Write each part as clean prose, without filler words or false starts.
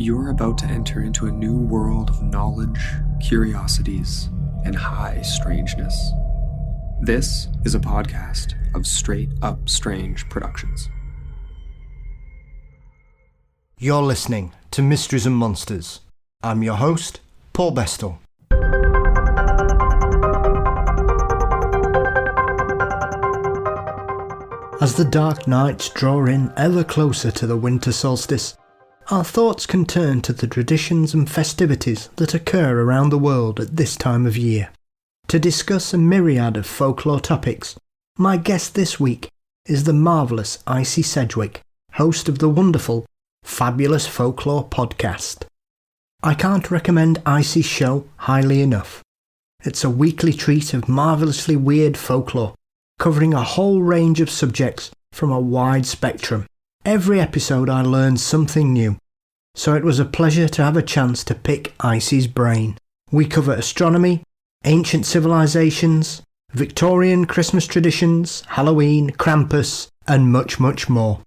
You're about to enter into a new world of knowledge, curiosities, and high strangeness. This is a podcast of Straight Up Strange Productions. You're listening to Mysteries and Monsters. I'm your host, Paul Bestall. As the dark nights draw in ever closer to the winter solstice, our thoughts can turn to the traditions and festivities that occur around the world at this time of year. To discuss a myriad of folklore topics, my guest this week is the marvellous Icy Sedgwick, host of the wonderful Fabulous Folklore podcast. I can't recommend Icy's show highly enough. It's a weekly treat of marvellously weird folklore, covering a whole range of subjects from a wide spectrum. Every episode I learned something new, so it was a pleasure to have a chance to pick Icy's brain. We cover astronomy, ancient civilizations, Victorian Christmas traditions, Halloween, Krampus, and much, much more.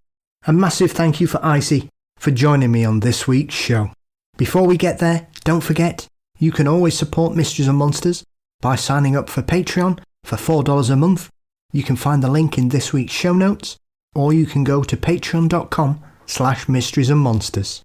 A massive thank you for Icy for joining me on this week's show. Before we get there, don't forget, you can always support Mysteries and Monsters by signing up for Patreon for $4 a month. You can find the link in this week's show notes, or you can go to patreon.com/Mysteries and Monsters.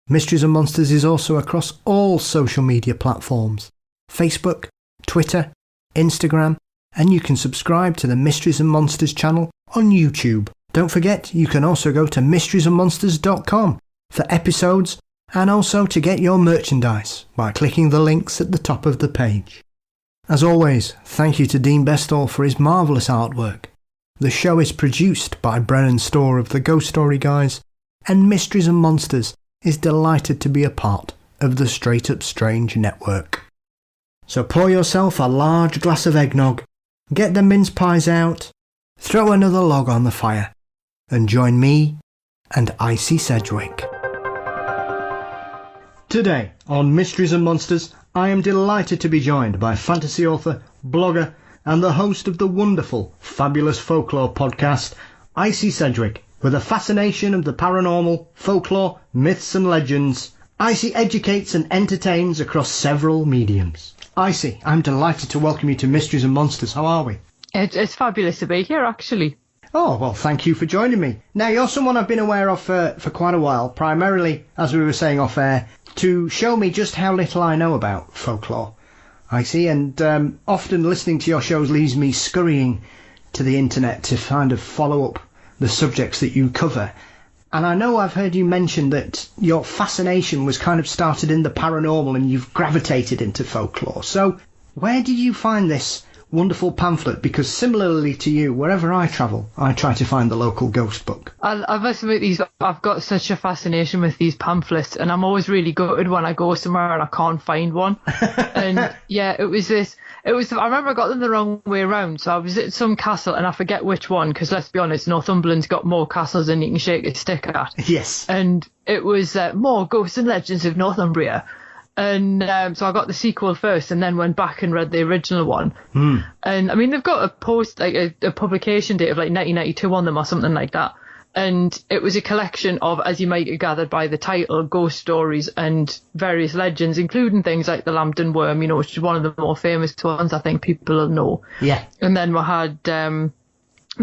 Mysteries and Monsters is also across all social media platforms: Facebook, Twitter, Instagram, and you can subscribe to the Mysteries and Monsters channel on YouTube. Don't forget, you can also go to mysteriesandmonsters.com for episodes and also to get your merchandise by clicking the links at the top of the page. As always, thank you to Dean Bestall for his marvellous artwork. The show is produced by Brennan Storr of the Ghost Story Guys, and Mysteries and Monsters is delighted to be a part of the Straight Up Strange network. So pour yourself a large glass of eggnog, get the mince pies out, throw another log on the fire, and join me and Icy Sedgwick. Today on Mysteries and Monsters, I am delighted to be joined by fantasy author, blogger, and the host of the wonderful Fabulous Folklore podcast, Icy Sedgwick. With a fascination of the paranormal, folklore, myths and legends, Icy educates and entertains across several mediums. Icy, I'm delighted to welcome you to Mysteries and Monsters. How are we? It's fabulous to be here, actually. Oh, well, thank you for joining me. Now, you're someone I've been aware of for quite a while, primarily, as we were saying off air, to show me just how little I know about folklore. I see, and often listening to your shows leaves me scurrying to the internet to kind of follow up the subjects that you cover. And I know I've heard you mention that your fascination was kind of started in the paranormal and you've gravitated into folklore. So where did you find this wonderful pamphlet? Because similarly to you, wherever I travel, I try to find the local ghost book. I must admit, I've got such a fascination with these pamphlets, and I'm always really gutted when I go somewhere and I can't find one. And yeah, I remember I got them the wrong way around. So I was at some castle, and I forget which one, because let's be honest, Northumberland's got more castles than you can shake a stick at. Yes. And it was more Ghosts and Legends of Northumbria. And so I got the sequel first and then went back and read the original one. And I mean, they've got a publication date of like 1992 on them or something like that. And it was a collection of, as you might have gathered by the title, ghost stories and various legends, including things like the Lambton Worm, which is one of the more famous ones I think people will know. Yeah. And then we had my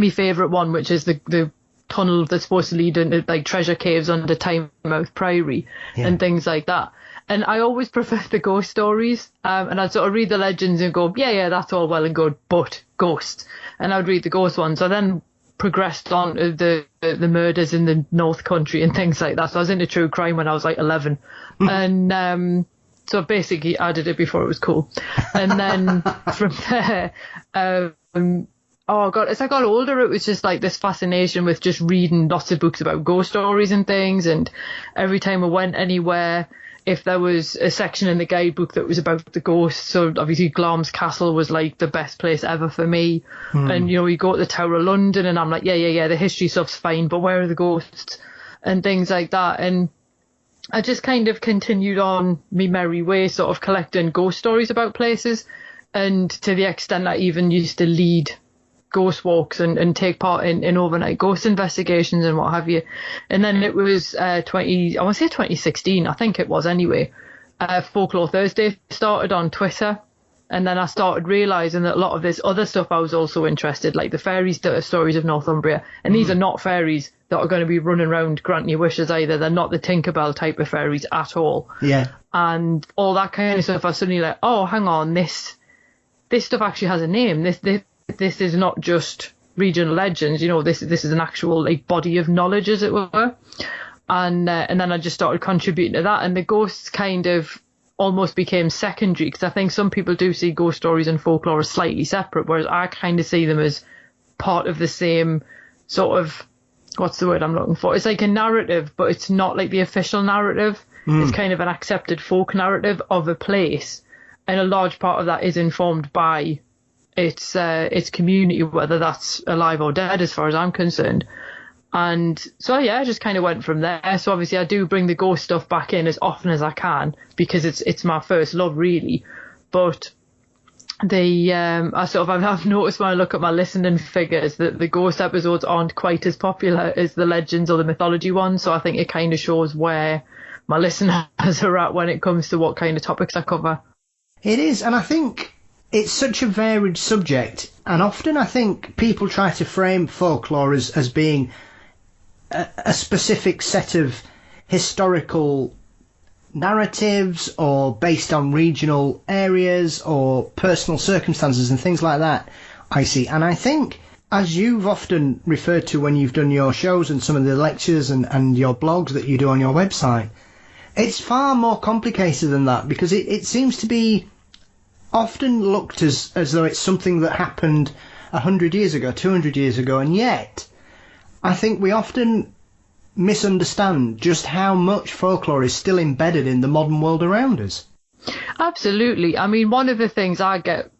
favourite one, which is the tunnel that's supposed to lead into like treasure caves under Tynemouth Priory and things like that. And I always prefer the ghost stories, and I'd sort of read the legends and go, yeah, that's all well and good, but ghosts. And I'd read the ghost ones. I then progressed on to the murders in the North Country and things like that. So I was into true crime when I was like 11. And so basically I did it before it was cool. And then from there, oh God, as I got older, it was just like this fascination with just reading lots of books about ghost stories and things. And every time I went anywhere, if there was a section in the guidebook that was about the ghosts, so obviously Glamis Castle was like the best place ever for me. And, you go to the Tower of London and I'm like, yeah, the history stuff's fine, but where are the ghosts and things like that? And I just kind of continued on me merry way, sort of collecting ghost stories about places. And to the extent I even used to lead ghost walks and take part in overnight ghost investigations and what have you. And then it was 2016, I think it was anyway, Folklore Thursday started on Twitter. And then I started realising that a lot of this other stuff I was also interested, like the fairies stories of Northumbria. And these are not fairies that are going to be running around granting you wishes either. They're not the Tinkerbell type of fairies at all. Yeah. And all that kind of stuff, I was suddenly like, oh, hang on, this stuff actually has a name. This is not just regional legends. You know, this is an actual like body of knowledge, as it were. And then I just started contributing to that. And the ghosts kind of almost became secondary, because I think some people do see ghost stories and folklore as slightly separate, whereas I kind of see them as part of the same sort of, what's the word I'm looking for? It's like a narrative, but it's not like the official narrative. It's kind of an accepted folk narrative of a place, and a large part of that is informed by its community, whether that's alive or dead, as far as I'm concerned. And so, yeah, I just kind of went from there. So obviously I do bring the ghost stuff back in as often as I can, because it's my first love, really. But I've noticed when I look at my listening figures that the ghost episodes aren't quite as popular as the legends or the mythology ones. So I think it kind of shows where my listeners are at when it comes to what kind of topics I cover. It is, and I think it's such a varied subject. And often I think people try to frame folklore as being a specific set of historical narratives, or based on regional areas or personal circumstances and things like that, Icy. And I think, as you've often referred to when you've done your shows and some of the lectures and your blogs that you do on your website, it's far more complicated than that, because it seems to be often looked as though it's something that happened 100 years ago, 200 years ago, and yet I think we often misunderstand just how much folklore is still embedded in the modern world around us. Absolutely. I mean, one of the things I get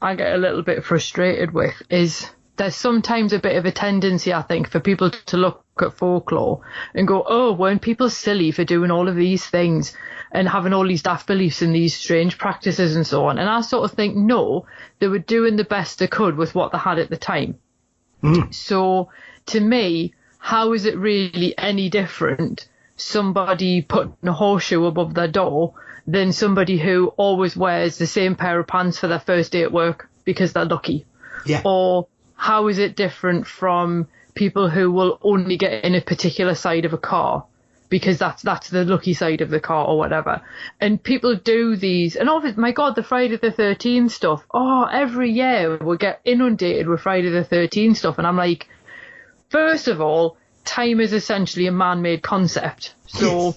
a little bit frustrated with is there's sometimes a bit of a tendency, I think, for people to look at folklore and go, oh, weren't people silly for doing all of these things and having all these daft beliefs and these strange practices and so on? And I sort of think, no, they were doing the best they could with what they had at the time. So to me, how is it really any different, somebody putting a horseshoe above their door, than somebody who always wears the same pair of pants for their first day at work because they're lucky? Yeah. Or how is it different from people who will only get in a particular side of a car because that's the lucky side of the car or whatever? And people do these, and my God, the Friday the 13th stuff. Oh, every year we get inundated with Friday the 13th stuff, and I'm like, first of all, time is essentially a man-made concept. So,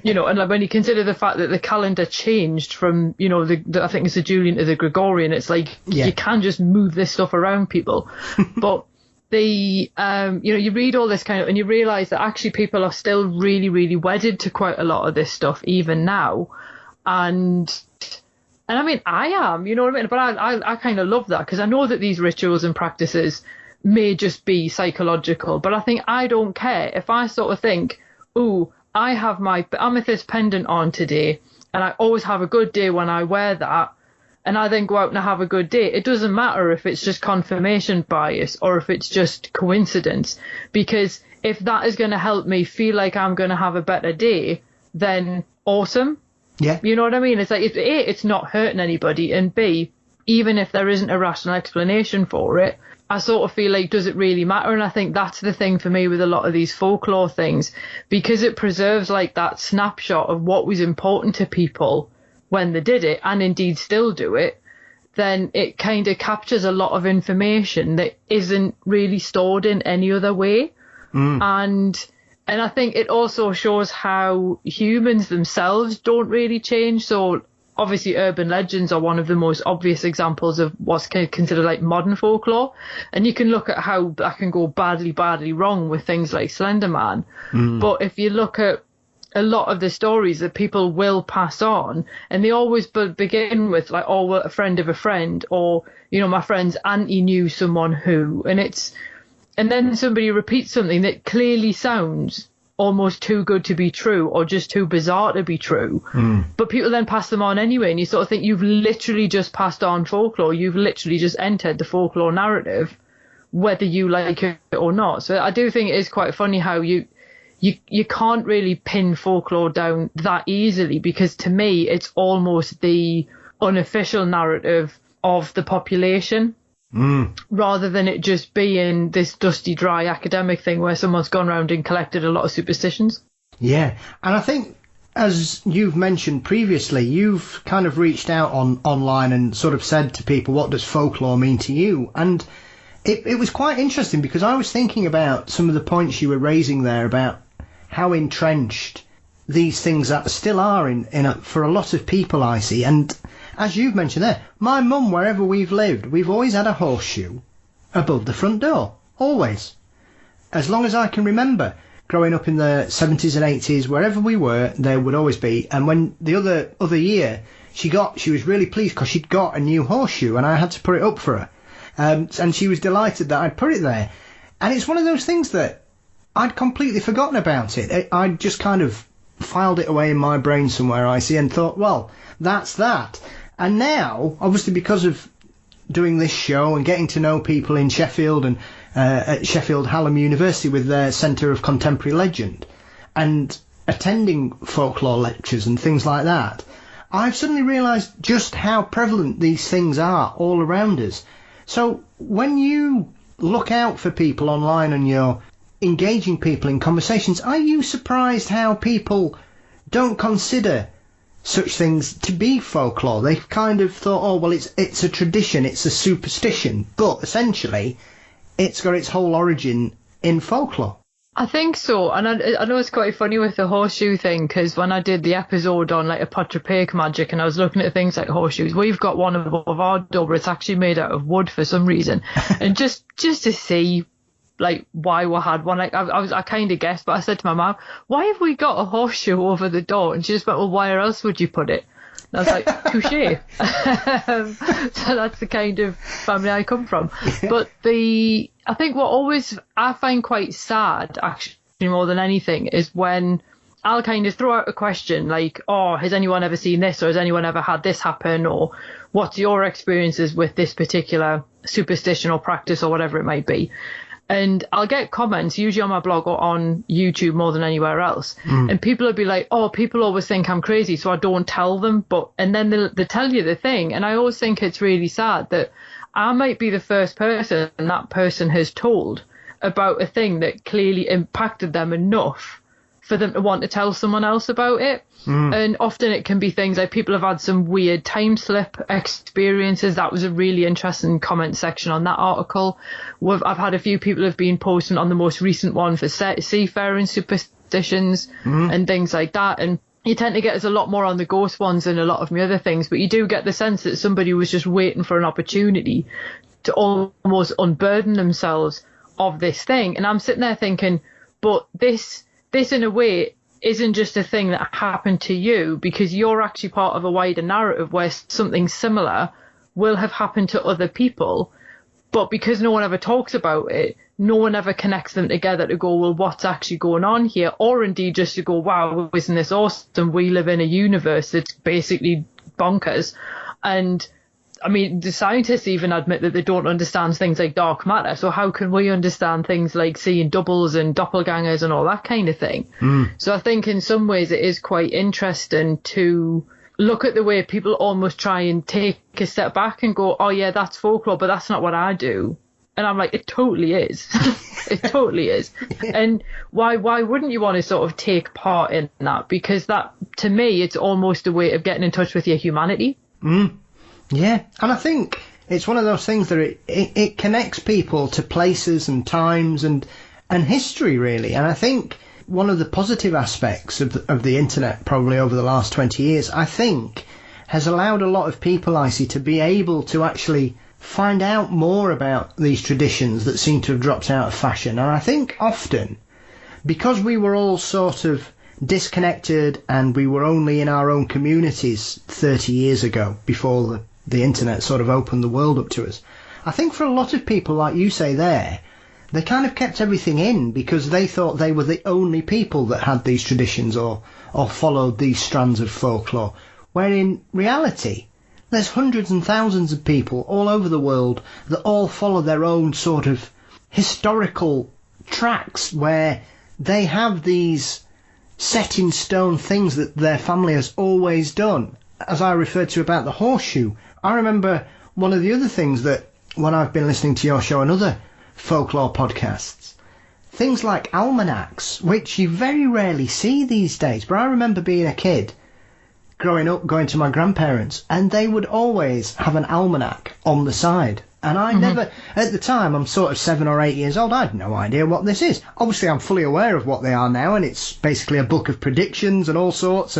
you know, and like when you consider the fact that the calendar changed from, you know, I think it's the Julian to the Gregorian, it's like, you can't just move this stuff around, people. But you know, you read all this kind of, and you realise that actually people are still really, really wedded to quite a lot of this stuff even now. And I mean, I am, you know what I mean? But I kind of love that, because I know that these rituals and practices may just be psychological, but I think I don't care if I sort of think, ooh, I have my amethyst pendant on today and I always have a good day when I wear that, and I then go out and I have a good day. It doesn't matter if it's just confirmation bias or if it's just coincidence, because if that is going to help me feel like I'm going to have a better day, then awesome. Yeah. You know what I mean? It's like, A, it's not hurting anybody, and B, even if there isn't a rational explanation for it, I sort of feel like, does it really matter? And I think that's the thing for me with a lot of these folklore things, because it preserves like that snapshot of what was important to people when they did it, and indeed still do it. Then it kind of captures a lot of information that isn't really stored in any other way. And I think it also shows how humans themselves don't really change. So obviously urban legends are one of the most obvious examples of what's considered like modern folklore. And you can look at how that can go badly, badly wrong with things like Slender Man. But if you look at a lot of the stories that people will pass on, and they always begin with like, oh, well, a friend of a friend, or, you know, my friend's auntie knew someone who, and then somebody repeats something that clearly sounds almost too good to be true or just too bizarre to be true. But people then pass them on anyway, and you sort of think you've literally just passed on folklore. You've literally just entered the folklore narrative. whether you like it or not. So I do think it is quite funny how you can't really pin folklore down that easily, because to me it's almost the unofficial narrative of the population, rather than it just being this dusty, dry academic thing where someone's gone around and collected a lot of superstitions. Yeah, and I think, as you've mentioned previously, you've kind of reached out online and sort of said to people, what does folklore mean to you? And it was quite interesting, because I was thinking about some of the points you were raising there about how entrenched these things still are for a lot of people, Icy. And as you've mentioned there, my mum, wherever we've lived, we've always had a horseshoe above the front door. Always. As long as I can remember. Growing up in the 70s and 80s, wherever we were, there would always be. And when the other year, she was really pleased because she'd got a new horseshoe and I had to put it up for her. And she was delighted that I'd put it there. And it's one of those things that I'd completely forgotten about it. I'd just kind of filed it away in my brain somewhere, I see, and thought, well, that's that. And now, obviously, because of doing this show and getting to know people in Sheffield and at Sheffield Hallam University with their Centre of Contemporary Legend, and attending folklore lectures and things like that, I've suddenly realised just how prevalent these things are all around us. So when you look out for people online and you're engaging people in conversations, are you surprised how people don't consider such things to be folklore? They've kind of thought, oh, well, it's a tradition, it's a superstition, but essentially it's got its whole origin in folklore. I think so, and I know it's quite funny with the horseshoe thing, because when I did the episode on like a Patrick magic and I was looking at things like horseshoes, we've got one above our door, but it's actually made out of wood for some reason, and just to see like why we had one, like I kind of guessed, but I said to my mum, why have we got a horseshoe over the door? And she just went, well, where else would you put it? And I was like, touché. So that's the kind of family I come from. But I think what I find quite sad, actually, more than anything, is when I'll kind of throw out a question like, oh, has anyone ever seen this? Or has anyone ever had this happen? Or what's your experiences with this particular superstition or practice or whatever it might be? And I'll get comments, usually on my blog or on YouTube more than anywhere else. And people will be like, oh, people always think I'm crazy, so I don't tell them. And then they'll tell you the thing. And I always think it's really sad that I might be the first person that person has told about a thing that clearly impacted them enough for them to want to tell someone else about it. And often it can be things like people have had some weird time slip experiences. That was a really interesting comment section on that article. I've had a few people have been posting on the most recent one for seafaring superstitions and things like that. And you tend to get a lot more on the ghost ones than a lot of my other things, but you do get the sense that somebody was just waiting for an opportunity to almost unburden themselves of this thing. And I'm sitting there thinking, but this in a way isn't just a thing that happened to you, because you're actually part of a wider narrative where something similar will have happened to other people, but because no one ever talks about it, no one ever connects them together to go, well, what's actually going on here? Or indeed just to go, wow, isn't this awesome? We live in a universe that's basically bonkers. And I mean, the scientists even admit that they don't understand things like dark matter. So how can we understand things like seeing doubles and doppelgangers and all that kind of thing? So I think in some ways it is quite interesting to look at the way people almost try and take a step back and go, oh yeah, that's folklore, but that's not what I do. And I'm like, it totally is. It totally is. And why wouldn't you want to sort of take part in that? Because that, to me, it's almost a way of getting in touch with your humanity. Yeah, and I think it's one of those things that it connects people to places and times and history, really. And I think one of the positive aspects of the internet, probably over the last 20 years, I think, has allowed a lot of people, Icy, to be able to actually find out more about these traditions that seem to have dropped out of fashion. And I think often, because we were all sort of disconnected and we were only in our own communities 30 years ago, before the internet sort of opened the world up to us, I think for a lot of people, like you say there, they kind of kept everything in because they thought they were the only people that had these traditions or followed these strands of folklore, where in reality there's hundreds and thousands of people all over the world that all follow their own sort of historical tracks where they have these set in stone things that their family has always done. As I referred to about the horseshoe, I remember one of the other things that when I've been listening to your show and other folklore podcasts, things like almanacs, which you very rarely see these days. But I remember being a kid, growing up, going to my grandparents, and they would always have an almanac on the side. And I never, at the time, I'm sort of 7 or 8 years old, I had no idea what this is. Obviously, I'm fully aware of what they are now, and it's basically a book of predictions and all sorts.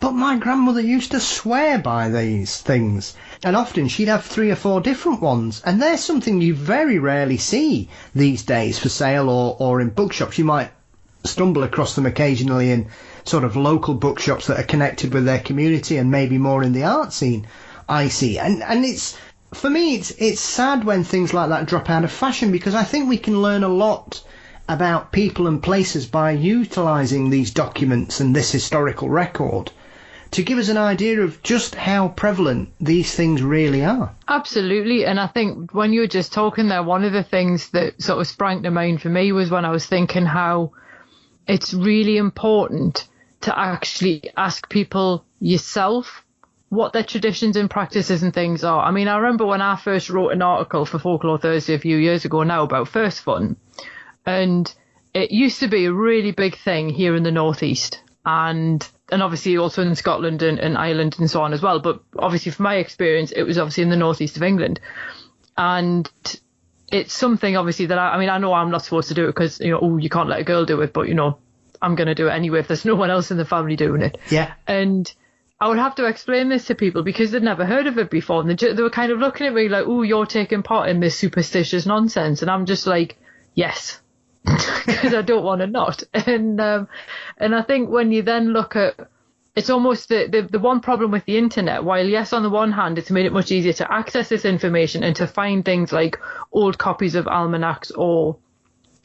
But my grandmother used to swear by these things. And often she'd have 3 or 4 different ones. And they're something you very rarely see these days for sale or in bookshops. You might stumble across them occasionally in sort of local bookshops that are connected with their community and maybe more in the art scene, I see. And it's, for me, it's sad when things like that drop out of fashion, because I think we can learn a lot about people and places by utilising these documents and this historical record to give us an idea of just how prevalent these things really are. Absolutely. And I think when you were just talking there, one of the things that sort of sprang to mind for me was when I was thinking how it's really important to actually ask people yourself what their traditions and practices and things are. I mean, I remember when I first wrote an article for Folklore Thursday a few years ago now about first fun, and it used to be a really big thing here in the Northeast, and obviously also in Scotland and Ireland and so on as well. But obviously from my experience, it was obviously in the northeast of England. And it's something obviously that I know I'm not supposed to do it because, you can't let a girl do it, but, I'm going to do it anyway if there's no one else in the family doing it. Yeah. And I would have to explain this to people because they'd never heard of it before. And they were kind of looking at me like, oh, you're taking part in this superstitious nonsense. And I'm just like, yes. Because I don't want to not. And I think when you then look at, it's almost the one problem with the internet, while yes, on the one hand, it's made it much easier to access this information and to find things like old copies of almanacs, or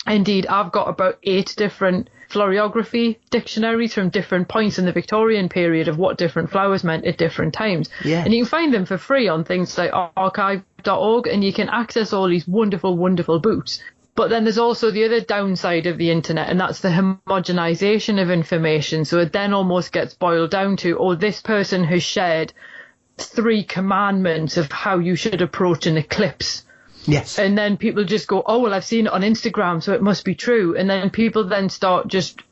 indeed, I've got about 8 different florography dictionaries from different points in the Victorian period of what different flowers meant at different times. Yeah. And you can find them for free on things like archive.org, and you can access all these wonderful, wonderful books. But then there's also the other downside of the internet, and that's the homogenization of information. So it then almost gets boiled down to, this person has shared 3 commandments of how you should approach an eclipse. Yes. And then people just go, I've seen it on Instagram, so it must be true. And then people then start just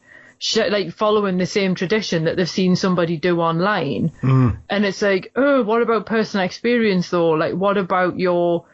following the same tradition that they've seen somebody do online. And it's like, what about personal experience though? Like, what about your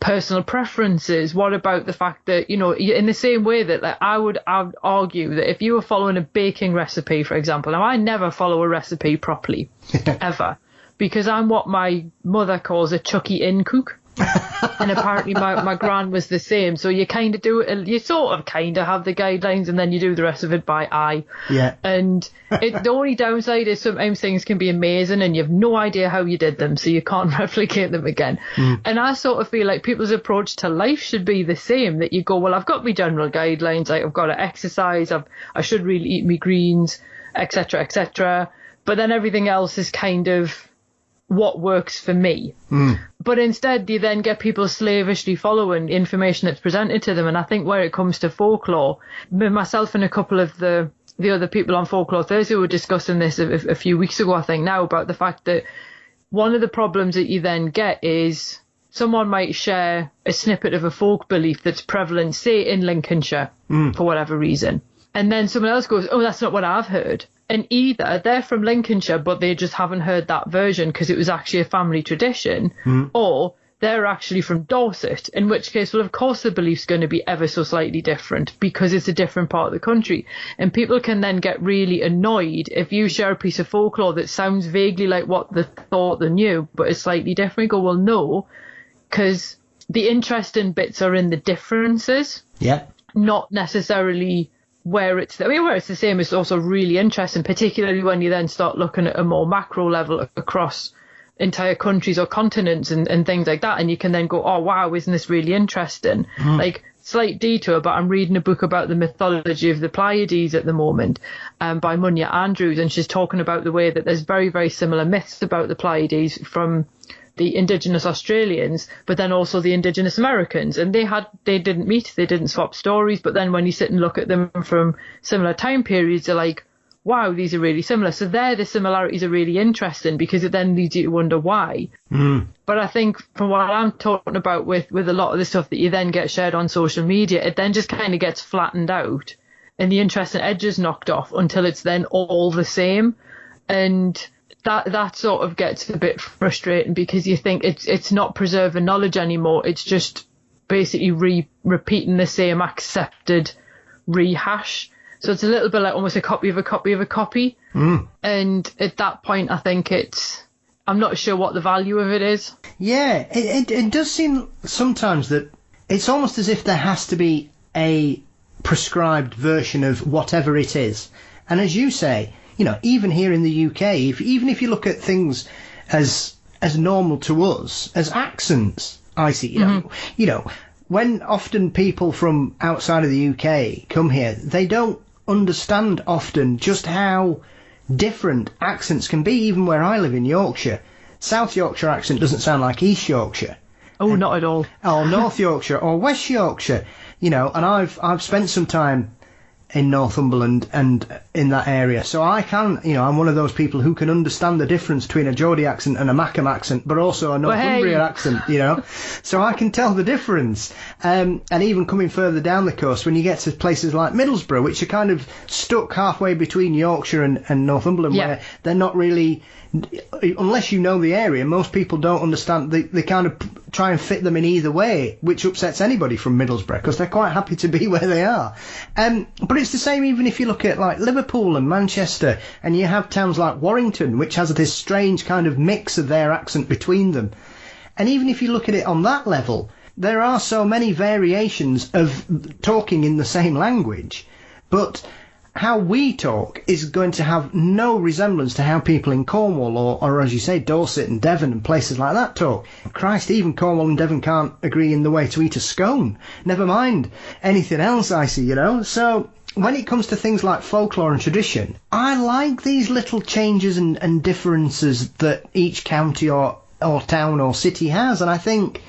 personal preferences? What about the fact that, in the same way that I would argue that if you were following a baking recipe, for example, now I never follow a recipe properly, ever, because I'm what my mother calls a chucky in cook. And apparently my gran was the same. So you kind of do it, you sort of kind of have the guidelines and then you do the rest of it by eye. Yeah. And the only downside is sometimes things can be amazing and you have no idea how you did them, so you can't replicate them again. And I sort of feel like people's approach to life should be the same, that you go, well, I've got my general guidelines, I've got to exercise, I should really eat me greens, etc., etc. But then everything else is kind of what works for me. But instead you then get people slavishly following information that's presented to them. And I think where it comes to folklore, myself and a couple of the other people on Folklore Thursday were discussing this a few weeks ago, I think now, about the fact that one of the problems that you then get is someone might share a snippet of a folk belief that's prevalent, say in Lincolnshire, for whatever reason. And then someone else goes, that's not what I've heard. And either they're from Lincolnshire, but they just haven't heard that version because it was actually a family tradition, or they're actually from Dorset, in which case, well, of course, the belief's going to be ever so slightly different because it's a different part of the country. And people can then get really annoyed if you share a piece of folklore that sounds vaguely like what they thought they knew, but it's slightly different. You go, well, no, because the interesting bits are in the differences, not necessarily where it's the same is also really interesting, particularly when you then start looking at a more macro level across entire countries or continents and things like that, and you can then go, wow, isn't this really interesting? Like, slight detour, but I'm reading a book about the mythology of the Pleiades at the moment, by Munya Andrews, and she's talking about the way that there's very, very similar myths about the Pleiades from the Indigenous Australians, but then also the Indigenous Americans, and they didn't meet, they didn't swap stories, but then when you sit and look at them from similar time periods, they're like, wow, these are really similar. So there, the similarities are really interesting because it then leads you to wonder why. But I think from what I'm talking about with a lot of the stuff that you then get shared on social media, it then just kind of gets flattened out and the interesting edges knocked off until it's then all the same. And that sort of gets a bit frustrating because you think it's not preserving knowledge anymore. It's just basically repeating the same accepted rehash. So it's a little bit like almost a copy of a copy of a copy. And at that point, I think I'm not sure what the value of it is. Yeah, it does seem sometimes that it's almost as if there has to be a prescribed version of whatever it is. And as you say, even here in the UK, even if you look at things as normal to us, as accents, Icy, when often people from outside of the UK come here, they don't understand often just how different accents can be. Even where I live in Yorkshire, South Yorkshire accent doesn't sound like East Yorkshire. Oh, not at all. Or North Yorkshire or West Yorkshire, and I've spent some time in Northumberland and in that area, so I can, I'm one of those people who can understand the difference between a Geordie accent and a Mackem accent, but also a Northumbrian accent, so I can tell the difference. And even coming further down the coast, when you get to places like Middlesbrough, which are kind of stuck halfway between Yorkshire and Northumberland, where they're not really, unless you know the area, most people don't understand. They kind of try and fit them in either way, which upsets anybody from Middlesbrough because they're quite happy to be where they are. But it's the same even if you look at like Liverpool and Manchester, and you have towns like Warrington, which has this strange kind of mix of their accent between them. And even if you look at it on that level, there are so many variations of talking in the same language, but how we talk is going to have no resemblance to how people in Cornwall or as you say, Dorset and Devon and places like that talk. Christ, even Cornwall and Devon can't agree in the way to eat a scone. Never mind anything else, I see, So when it comes to things like folklore and tradition, I like these little changes and differences that each county or town or city has, and I think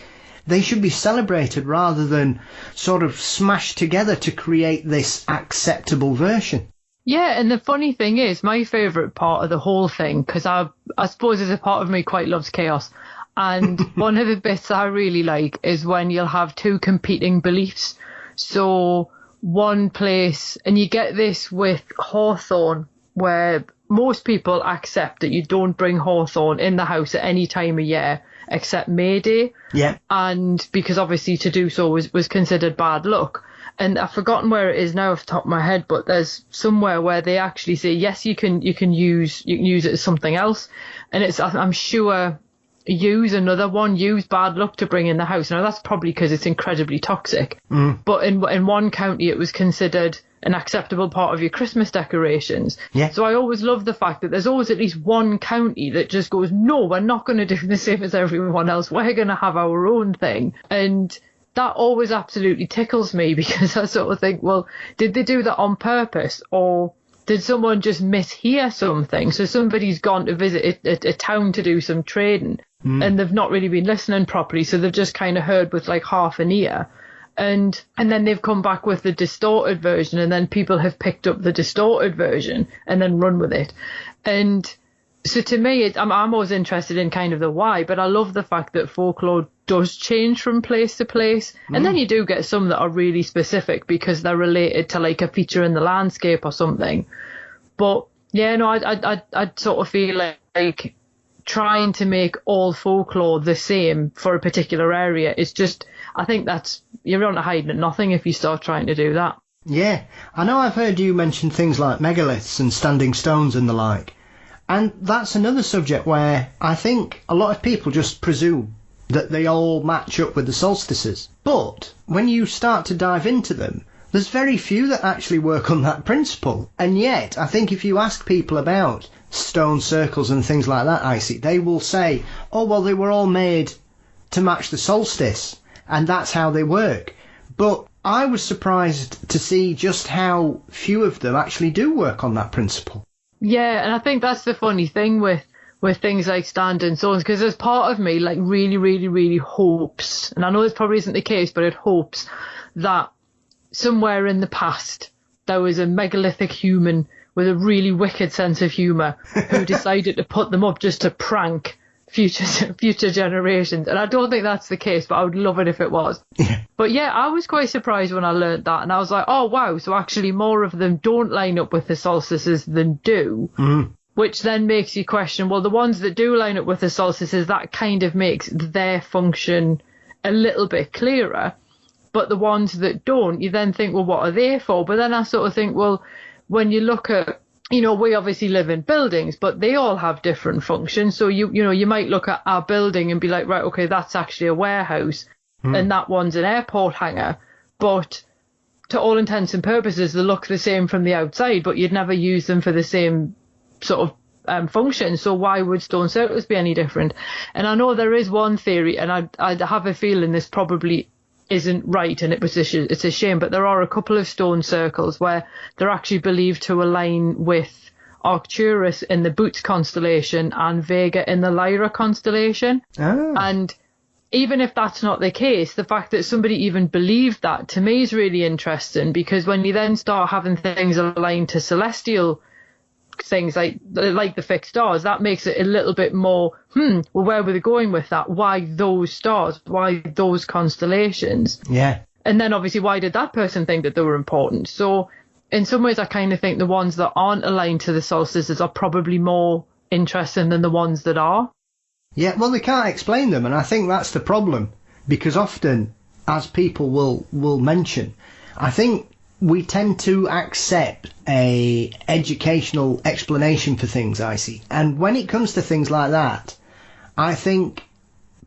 they should be celebrated rather than sort of smashed together to create this acceptable version. Yeah, and the funny thing is, my favourite part of the whole thing, because I suppose there's a part of me quite loves chaos, and one of the bits I really like is when you'll have two competing beliefs. So one place, and you get this with hawthorn, where most people accept that you don't bring hawthorn in the house at any time of year except May Day. Yeah. And because obviously to do so was considered bad luck. And I've forgotten where it is now off the top of my head, but there's somewhere where they actually say, yes, you can use it as something else. And I'm sure use bad luck to bring in the house. Now that's probably because it's incredibly toxic. But in one county it was considered an acceptable part of your Christmas decorations. Yeah. So I always love the fact that there's always at least one county that just goes, no, we're not going to do the same as everyone else. We're going to have our own thing. And that always absolutely tickles me because I sort of think, well, did they do that on purpose or did someone just mishear something? So somebody's gone to visit a town to do some trading and they've not really been listening properly. So they've just kind of heard with like half an ear. And then they've come back with the distorted version, and then people have picked up the distorted version and then run with it. And so to me, I'm always interested in kind of the why, but I love the fact that folklore does change from place to place. And then you do get some that are really specific because they're related to like a feature in the landscape or something. But yeah, no, I'd sort of feel like trying to make all folklore the same for a particular area is just, I think you're on hiding at nothing if you start trying to do that. Yeah, I know I've heard you mention things like megaliths and standing stones and the like. And that's another subject where I think a lot of people just presume that they all match up with the solstices. But when you start to dive into them, there's very few that actually work on that principle. And yet, I think if you ask people about stone circles and things like that, Icy, they will say, oh, well, they were all made to match the solstice, and that's how they work. But I was surprised to see just how few of them actually do work on that principle. Yeah, and I think that's the funny thing with with things like standing stones, because there's part of me like really, really, really hopes, and I know this probably isn't the case, but it hopes that somewhere in the past there was a megalithic human with a really wicked sense of humour who decided to put them up just to prank future generations. And I don't think that's the case, but I would love it if it was. But yeah, I was quite surprised when I learnt that, and I was like, oh wow, so actually more of them don't line up with the solstices than do. Which then makes you question, well, the ones that do line up with the solstices, that kind of makes their function a little bit clearer. But the ones that don't, you then think, well, what are they for? But then I sort of think, well, when you look at, we obviously live in buildings, but they all have different functions. So, you might look at our building and be like, right, okay, that's actually a warehouse and that one's an airport hangar. But to all intents and purposes, they look the same from the outside, but you'd never use them for the same sort of function. So why would stone circles be any different? And I know there is one theory, and I have a feeling this probably isn't right, and it's a shame, but there are a couple of stone circles where they're actually believed to align with Arcturus in the Boots constellation and Vega in the Lyra constellation. And even if that's not the case, the fact that somebody even believed that, to me, is really interesting, because when you then start having things aligned to celestial things like the fixed stars, that makes it a little bit more, well, where were they going with that? Why those stars? Why those constellations? Yeah. And then obviously, why did that person think that they were important? So in some ways, I kind of think the ones that aren't aligned to the solstices are probably more interesting than the ones that are. Yeah, well, they can't explain them, and I think that's the problem, because often, as people will mention, I think we tend to accept a educational explanation for things, Icy. And when it comes to things like that, I think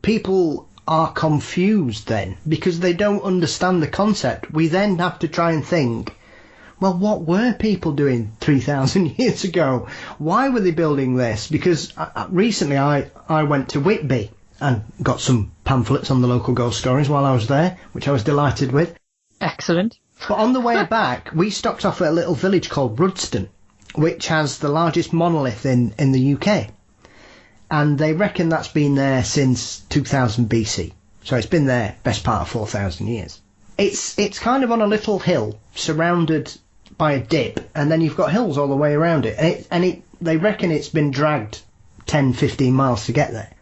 people are confused then, because they don't understand the concept. We then have to try and think, well, what were people doing 3,000 years ago? Why were they building this? Because recently I went to Whitby and got some pamphlets on the local ghost stories while I was there, which I was delighted with. Excellent. But on the way back, we stopped off at a little village called Rudston, which has the largest monolith in the UK. And they reckon that's been there since 2000 BC. So it's been there best part of 4,000 years. It's kind of on a little hill surrounded by a dip, and then you've got hills all the way around it. And they reckon it's been dragged 10, 15 miles to get there.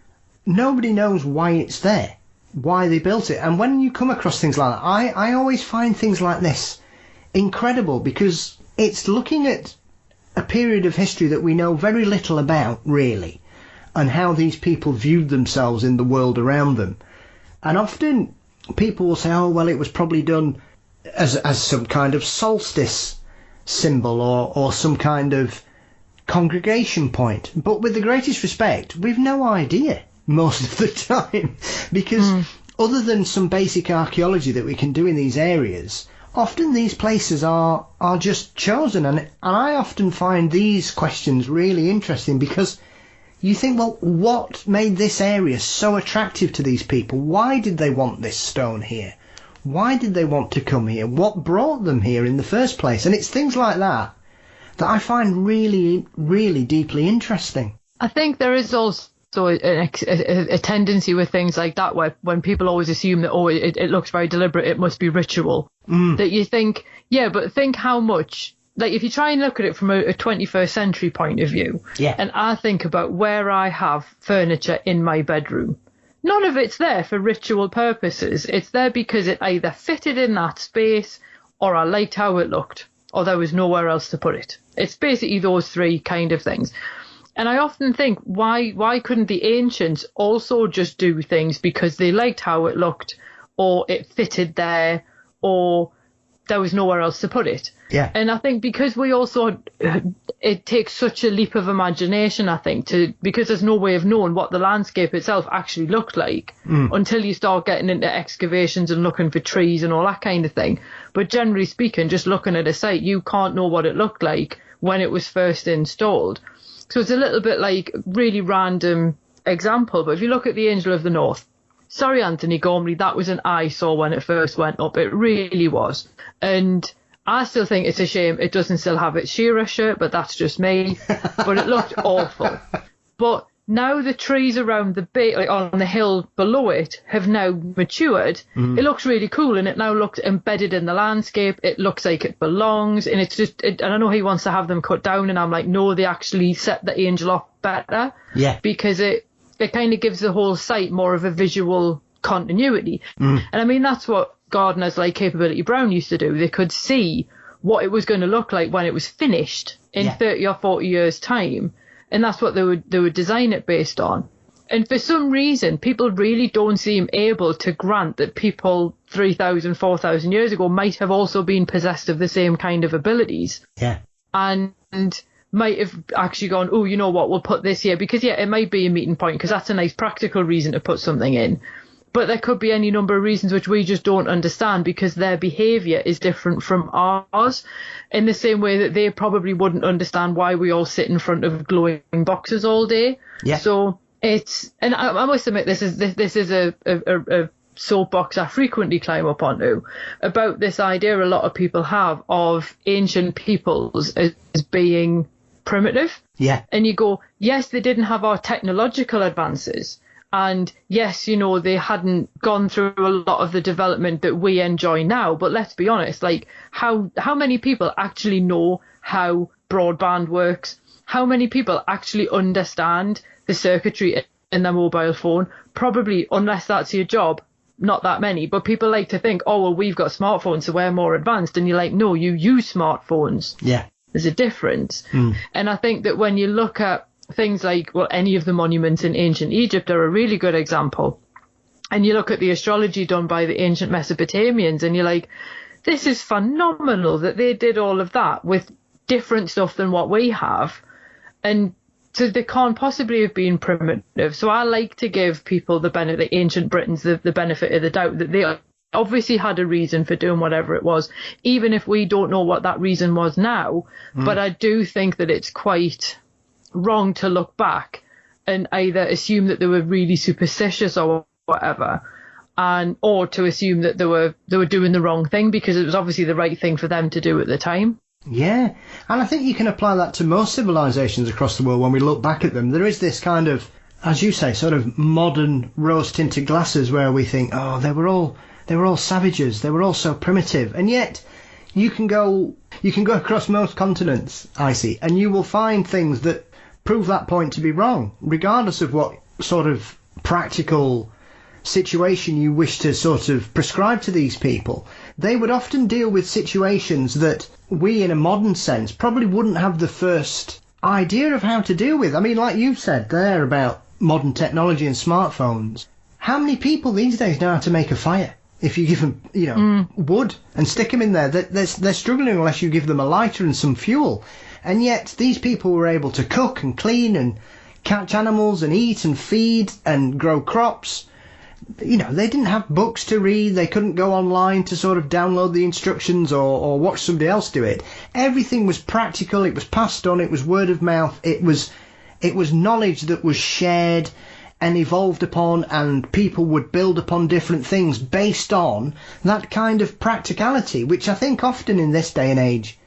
Nobody knows why it's there, why they built it. And when you come across things like that, I always find things like this incredible, because it's looking at a period of history that we know very little about, really, and how these people viewed themselves in the world around them. And often people will say, oh, well, it was probably done as some kind of solstice symbol or some kind of congregation point. But with the greatest respect, we've no idea most of the time, because other than some basic archaeology that we can do in these areas, often these places are just chosen. And I often find these questions really interesting, because you think, well, what made this area so attractive to these people? Why did they want this stone here? Why did they want to come here? What brought them here in the first place? And it's things like that that I find really, really deeply interesting. I think there is also a tendency with things like that, where when people always assume that, oh, it looks very deliberate, it must be ritual, that you think, yeah, but think how much, like if you try and look at it from a 21st century point of view, and I think about where I have furniture in my bedroom, none of it's there for ritual purposes. It's there because it either fitted in that space, or I liked how it looked, or there was nowhere else to put it. It's basically those three kind of things. And I often think, why couldn't the ancients also just do things because they liked how it looked, or it fitted there, or there was nowhere else to put it? Yeah. And I think because we also, it takes such a leap of imagination, I think, because there's no way of knowing what the landscape itself actually looked like until you start getting into excavations and looking for trees and all that kind of thing. But generally speaking, just looking at a site, you can't know what it looked like when it was first installed. So it's a little bit like really random example, but if you look at the Angel of the North, sorry, Anthony Gormley, that was an eyesore when it first went up. It really was. And I still think it's a shame it doesn't still have its Shearer shirt, but that's just me. But it looked awful. But now the trees around the base, like on the hill below it, have now matured. It looks really cool, and it now looks embedded in the landscape. It looks like it belongs, and it's just. And I know he wants to have them cut down, and I'm like, no, they actually set the angel off better. Yeah. Because it kind of gives the whole site more of a visual continuity. And I mean, that's what gardeners like Capability Brown used to do. They could see what it was going to look like when it was finished in 30 or 40 years' time. And that's what they would design it based on. And for some reason, people really don't seem able to grant that people 3,000, 4,000 years ago might have also been possessed of the same kind of abilities. Yeah. And might have actually gone, oh, you know what, we'll put this here. Because, it might be a meeting point, because that's a nice practical reason to put something in. But there could be any number of reasons which we just don't understand, because their behaviour is different from ours, in the same way that they probably wouldn't understand why we all sit in front of glowing boxes all day. Yeah. So it's, and I must admit, this is a soapbox I frequently climb up onto, about this idea a lot of people have of ancient peoples as being primitive. Yeah. And you go, yes, they didn't have our technological advances. And yes, they hadn't gone through a lot of the development that we enjoy now. But let's be honest, like how many people actually know how broadband works? How many people actually understand the circuitry in their mobile phone? Probably, unless that's your job, not that many. But people like to think, oh, well, we've got smartphones, so we're more advanced. And you're like, no, you use smartphones. Yeah. There's a difference. And I think that when you look at things like, well, any of the monuments in ancient Egypt are a really good example. And you look at the astrology done by the ancient Mesopotamians, and you're like, this is phenomenal that they did all of that with different stuff than what we have. And so they can't possibly have been primitive. So I like to give people the ancient Britons, the benefit of the doubt that they obviously had a reason for doing whatever it was, even if we don't know what that reason was now. But I do think that it's quite wrong to look back and either assume that they were really superstitious or whatever, or to assume that they were doing the wrong thing, because it was obviously the right thing for them to do at the time. Yeah, and I think you can apply that to most civilizations across the world. When we look back at them, there is this kind of, as you say, sort of modern rose-tinted glasses where we think, oh, they were all savages, they were all so primitive, and yet you can go across most continents, Icy, and you will find things that prove that point to be wrong, regardless of what sort of practical situation you wish to sort of prescribe to these people. They would often deal with situations that we, in a modern sense, probably wouldn't have the first idea of how to deal with. I mean, like you've said there about modern technology and smartphones, how many people these days know how to make a fire? If you give them, wood and stick them in there, they're struggling unless you give them a lighter and some fuel. And yet these people were able to cook and clean and catch animals and eat and feed and grow crops. They didn't have books to read. They couldn't go online to sort of download the instructions or watch somebody else do it. Everything was practical. It was passed on. It was word of mouth. It was knowledge that was shared and evolved upon, and people would build upon different things based on that kind of practicality, which I think often in this day and age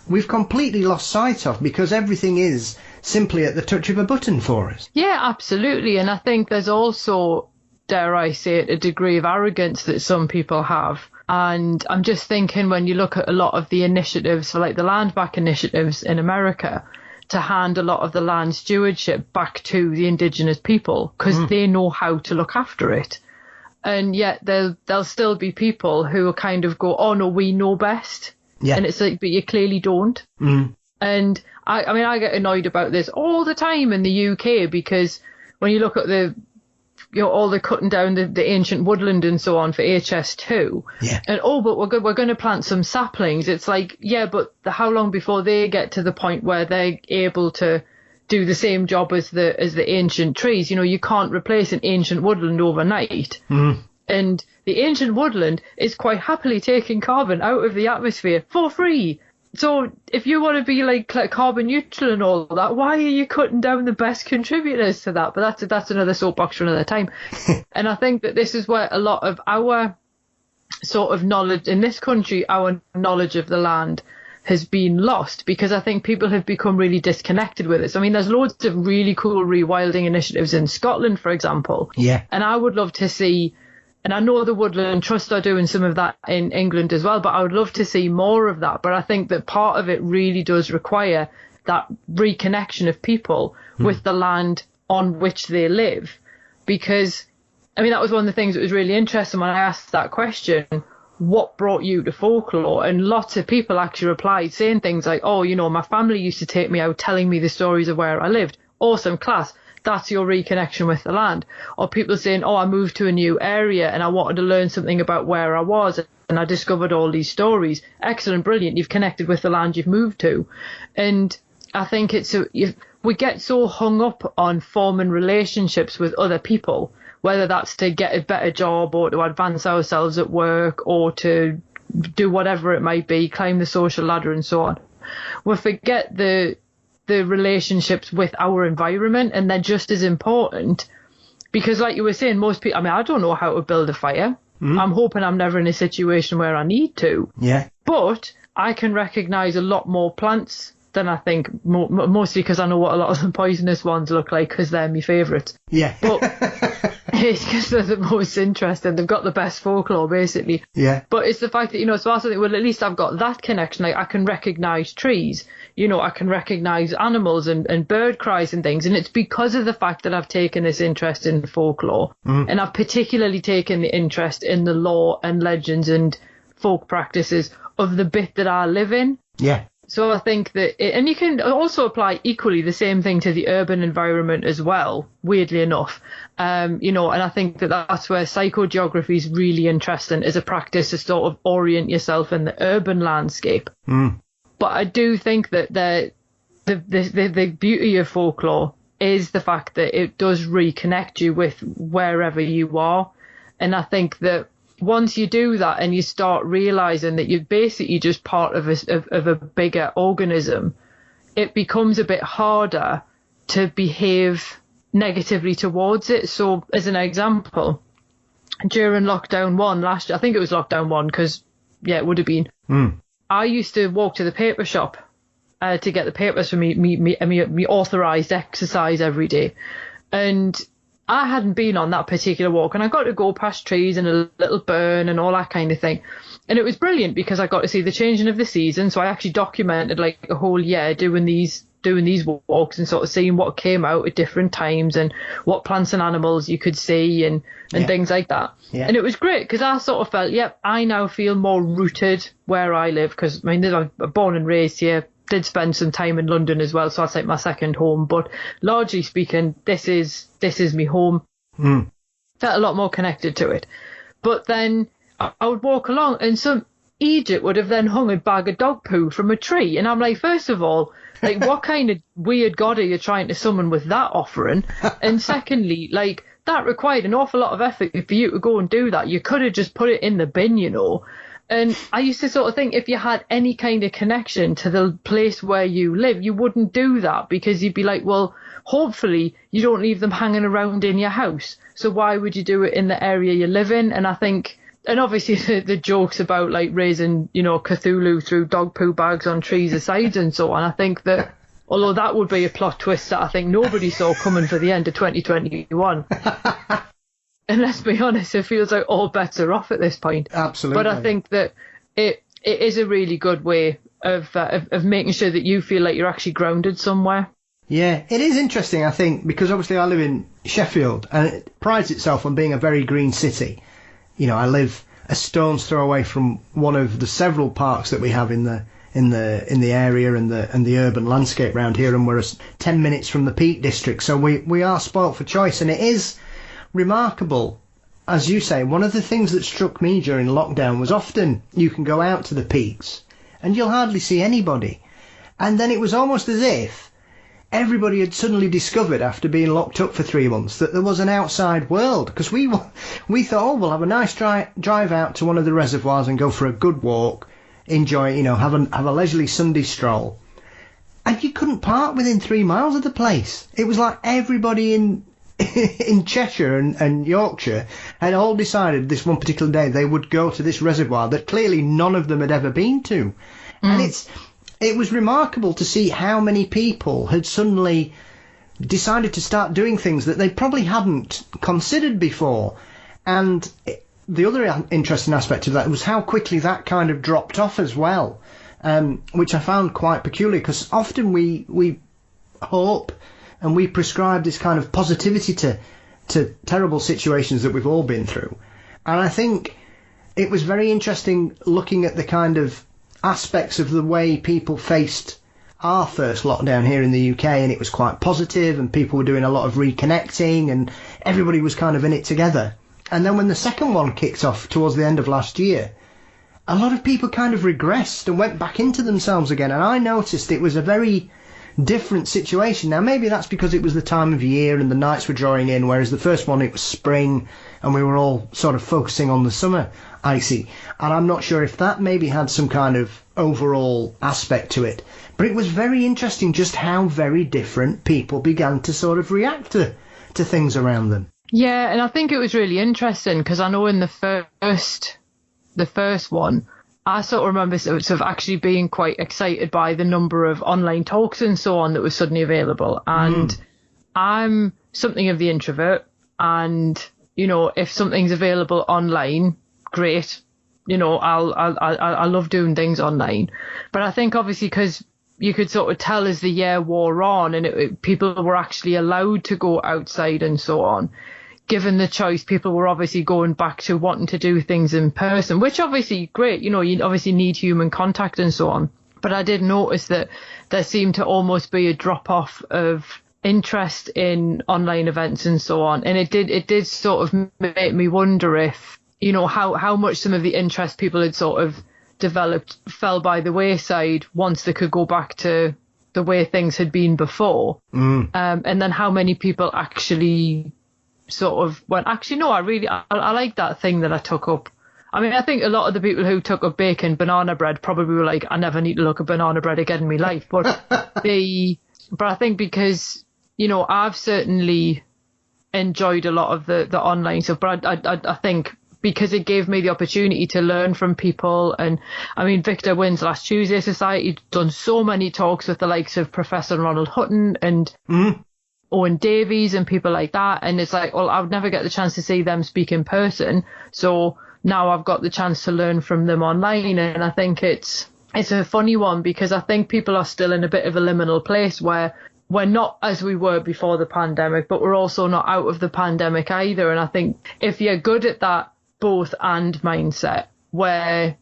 we've completely lost sight of, because everything is simply at the touch of a button for us. Yeah, absolutely. And I think there's also, dare I say it, a degree of arrogance that some people have. And I'm just thinking, when you look at a lot of the initiatives, for like the land back initiatives in America, to hand a lot of the land stewardship back to the indigenous people, because they know how to look after it. And yet there'll still be people who will kind of go, oh no, we know best. Yeah. And it's like, but you clearly don't. And I get annoyed about this all the time in the UK, because when you look at all the cutting down the ancient woodland and so on for HS2, and but we're going to plant some saplings. It's like, yeah, but how long before they get to the point where they're able to do the same job as the ancient trees? You can't replace an ancient woodland overnight. And the ancient woodland is quite happily taking carbon out of the atmosphere for free. So if you want to be like carbon neutral and all that, why are you cutting down the best contributors to that? But that's another soapbox for another time. And I think that this is where a lot of our sort of knowledge in this country, our knowledge of the land, has been lost, because I think people have become really disconnected with it. So, I mean, there's loads of really cool rewilding initiatives in Scotland, for example. Yeah. And I would love to see, and I know the Woodland Trust are doing some of that in England as well, but I would love to see more of that. But I think that part of it really does require that reconnection of people with the land on which they live. Because, I mean, that was one of the things that was really interesting when I asked that question, what brought you to folklore? And lots of people actually replied saying things like, oh, you know, my family used to take me out telling me the stories of where I lived. Awesome, class. That's your reconnection with the land. Or people saying, oh, I moved to a new area and I wanted to learn something about where I was and I discovered all these stories. Excellent, brilliant. You've connected with the land you've moved to. And I think we get so hung up on forming relationships with other people, whether that's to get a better job or to advance ourselves at work or to do whatever it might be, climb the social ladder and so on. We forget the relationships with our environment, and they're just as important, because like you were saying, most people, I mean, I don't know how to build a fire. I'm hoping I'm never in a situation where I need to. Yeah. But I can recognise a lot more plants than I think, mostly because I know what a lot of the poisonous ones look like, because they're my favourites. Yeah. But it's because they're the most interesting. They've got the best folklore, basically. Yeah. But it's the fact that, you know, so I think, well, at least I've got that connection. Like, I can recognise trees, you know, I can recognise animals and bird cries and things. And it's because of the fact that I've taken this interest in folklore. And I've particularly taken the interest in the lore and legends and folk practices of the bit that I live in. Yeah. So I think that, and you can also apply equally the same thing to the urban environment as well, weirdly enough. You know, and I think that that's where psychogeography is really interesting as a practice to sort of orient yourself in the urban landscape. But I do think that the beauty of folklore is the fact that it does reconnect you with wherever you are. And I think that once you do that and you start realising that you're basically just part of a bigger organism, it becomes a bit harder to behave negatively towards it. So, as an example, during lockdown 1 last year, I think it was lockdown 1, because, yeah, it would have been, I used to walk to the paper shop to get the papers for me authorised exercise every day. And I hadn't been on that particular walk, and I got to go past trees and a little burn and all that kind of thing. And it was brilliant because I got to see the changing of the season. So I actually documented like a whole year doing these walks and sort of seeing what came out at different times and what plants and animals you could see and things like that. Yeah. And it was great because I sort of felt, yep, I now feel more rooted where I live, because I mean, I'm born and raised here. Did spend some time in London as well, so that's like my second home. But largely speaking, this is me home. Felt a lot more connected to it. But then I would walk along, and some idiot would have then hung a bag of dog poo from a tree, and I'm like, first of all, like, what kind of weird god are you trying to summon with that offering? And secondly, like, that required an awful lot of effort for you to go and do that. You could have just put it in the bin, you know. And I used to sort of think if you had any kind of connection to the place where you live, you wouldn't do that, because you'd be like, well, hopefully you don't leave them hanging around in your house. So why would you do it in the area you live in? And I think, and obviously the jokes about like raising, you know, Cthulhu through dog poo bags on trees aside and so on, I think that, although that would be a plot twist that I think nobody saw coming for the end of 2021. And let's be honest, it feels like all bets are off at this point. Absolutely. But I think that it is a really good way of making sure that you feel like you're actually grounded somewhere. Yeah, it is interesting, I think, because obviously I live in Sheffield and it prides itself on being a very green city. You know, I live a stone's throw away from one of the several parks that we have in the area and the urban landscape around here, and we're 10 minutes from the Peak District, so we are spoilt for choice. And it is remarkable, as you say. One of the things that struck me during lockdown was often you can go out to the peaks and you'll hardly see anybody, and then it was almost as if everybody had suddenly discovered, after being locked up for 3 months, that there was an outside world. Because we thought, oh, we'll have a nice drive out to one of the reservoirs and go for a good walk, enjoy, you know, have a leisurely Sunday stroll, and you couldn't park within 3 miles of the place. It was like everybody in Cheshire and Yorkshire had all decided this one particular day they would go to this reservoir that clearly none of them had ever been to. And it was remarkable to see how many people had suddenly decided to start doing things that they probably hadn't considered before. And the other interesting aspect of that was how quickly that kind of dropped off as well, which I found quite peculiar, because often we hope and we prescribe this kind of positivity to terrible situations that we've all been through. And I think it was very interesting looking at the kind of aspects of the way people faced our first lockdown here in the UK, and it was quite positive, and people were doing a lot of reconnecting, and everybody was kind of in it together. And then when the second one kicked off towards the end of last year, a lot of people kind of regressed and went back into themselves again, and I noticed it was a very different situation. Now, maybe that's because it was the time of year and the nights were drawing in, whereas the first one, it was spring, and we were all sort of focusing on the summer, Icy. And I'm not sure if that maybe had some kind of overall aspect to it. But it was very interesting just how very different people began to sort of react to things around them. Yeah, and I think it was really interesting because I know in the first one, I sort of remember sort of actually being quite excited by the number of online talks and so on that was suddenly available. And I'm something of the introvert, and you know, if something's available online, great. You know, I love doing things online. But I think obviously because you could sort of tell as the year wore on and people were actually allowed to go outside and so on, given the choice, people were obviously going back to wanting to do things in person, which obviously great. You know, you obviously need human contact and so on. But I did notice that there seemed to almost be a drop off of interest in online events and so on. And it did sort of make me wonder if, you know, how much some of the interest people had sort of developed fell by the wayside once they could go back to the way things had been before. And then how many people actually sort of went, actually, no, I like that thing that I took up. I mean, I think a lot of the people who took up baking banana bread probably were like, I never need to look at banana bread again in my life. But but I think because, you know, I've certainly enjoyed a lot of the online stuff, but I think because it gave me the opportunity to learn from people. And I mean, Victor Wynn's Last Tuesday Society done so many talks with the likes of Professor Ronald Hutton and Owen Davies and people like that. And it's like, well, I would never get the chance to see them speak in person. So now I've got the chance to learn from them online. And I think it's a funny one because I think people are still in a bit of a liminal place where we're not as we were before the pandemic, but we're also not out of the pandemic either. And I think if you're good at that both and mindset where,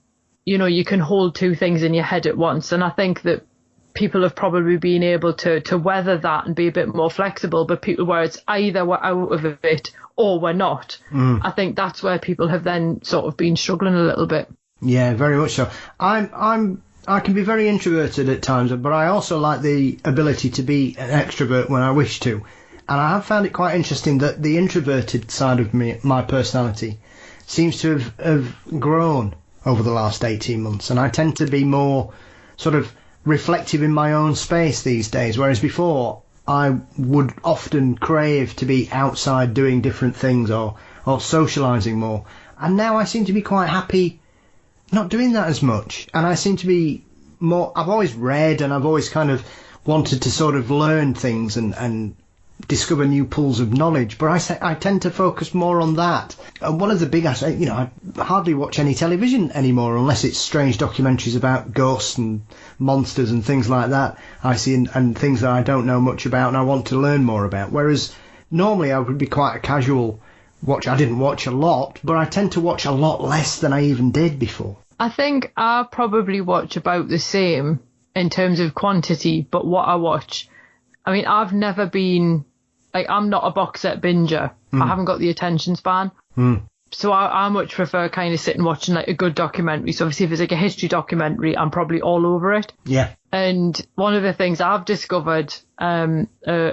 you know, you can hold two things in your head at once. And I think that people have probably been able to weather that and be a bit more flexible, but people where it's either we're out of it or we're not. I think that's where people have then sort of been struggling a little bit. Yeah, very much so. I can be very introverted at times, but I also like the ability to be an extrovert when I wish to. And I have found it quite interesting that the introverted side of my personality seems to have grown over the last 18 months. And I tend to be more sort of reflective in my own space these days, whereas before I would often crave to be outside doing different things or socialising more. And now I seem to be quite happy not doing that as much. And I seem to be more, I've always read and I've always kind of wanted to sort of learn things and discover new pools of knowledge, but I tend to focus more on that. And one of the big aspects, you know, I hardly watch any television anymore unless it's strange documentaries about ghosts and monsters and things like that I see, and things that I don't know much about and I want to learn more about. Whereas normally I would be quite a casual watcher. I didn't watch a lot, but I tend to watch a lot less than I even did before. I think I probably watch about the same in terms of quantity, but what I watch, I mean, I've never been, like, I'm not a box set binger. I haven't got the attention span. So I much prefer kind of sitting watching like a good documentary. So obviously if it's like a history documentary, I'm probably all over it. Yeah. And one of the things I've discovered a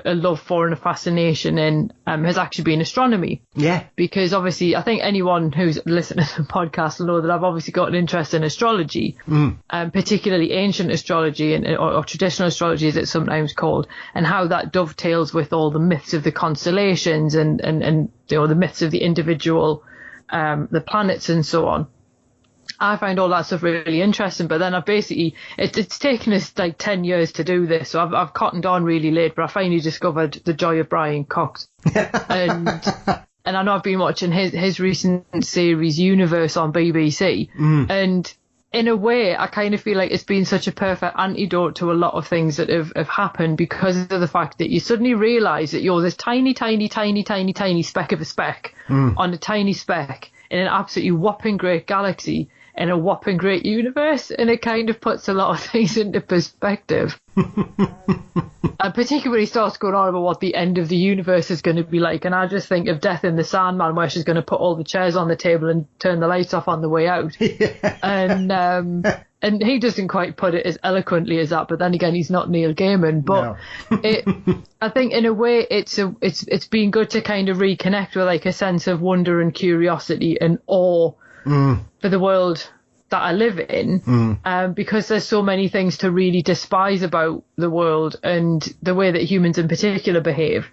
love for and a fascination in has actually been astronomy. Yeah. Because obviously I think anyone who's listening to the podcast will know that I've obviously got an interest in astrology, particularly ancient astrology or traditional astrology as it's sometimes called, and how that dovetails with all the myths of the constellations and you know, the myths of the individual the planets and so on. I find all that stuff really interesting, but then I've basically, it's taken us like 10 years to do this, so I've cottoned on really late, but I finally discovered the joy of Brian Cox. And I know I've been watching his recent series, Universe, on BBC, and in a way, I kind of feel like it's been such a perfect antidote to a lot of things that have happened, because of the fact that you suddenly realise that you're this tiny, tiny, tiny, tiny, tiny speck of a speck on a tiny speck in an absolutely whopping great galaxy in a whopping great universe, and it kind of puts a lot of things into perspective. And particularly when he starts going on about what the end of the universe is going to be like, and I just think of Death in the Sandman, where she's going to put all the chairs on the table and turn the lights off on the way out. And he doesn't quite put it as eloquently as that, but then again, he's not Neil Gaiman. But I think in a way it's been good to kind of reconnect with like a sense of wonder and curiosity and awe for the world that I live in, because there's so many things to really despise about the world and the way that humans in particular behave.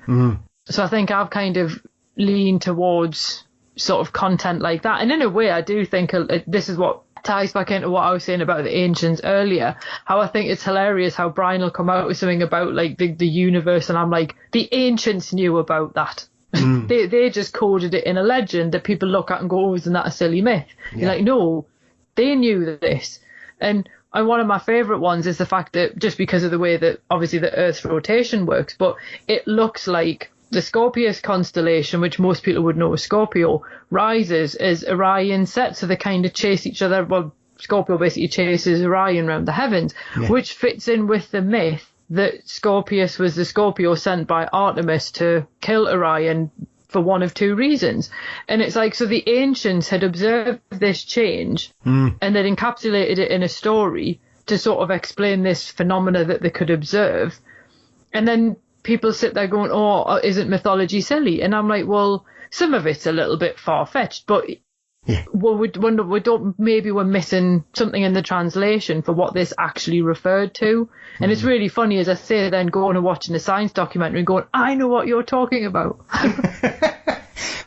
So I think I've kind of leaned towards sort of content like that. And in a way, I do think this is what ties back into what I was saying about the ancients earlier, how I think it's hilarious how Brian will come out with something about like the universe, and I'm like, the ancients knew about that. They just coded it in a legend that people look at and go, oh, isn't that a silly myth? You're like, no, they knew this. And one of my favourite ones is the fact that, just because of the way that obviously the Earth's rotation works, but it looks like the Scorpius constellation, which most people would know as Scorpio, rises as Orion sets, so they kind of chase each other. Well, Scorpio basically chases Orion around the heavens, which fits in with the myth that Scorpius was the Scorpio sent by Artemis to kill Orion for one of two reasons. And it's like, so the ancients had observed this change and they'd encapsulated it in a story to sort of explain this phenomena that they could observe. And then people sit there going, oh, isn't mythology silly? And I'm like, well, some of it's a little bit far-fetched, but we're missing something in the translation for what this actually referred to. And it's really funny, as I say, then going and watching a science documentary and going, I know what you're talking about.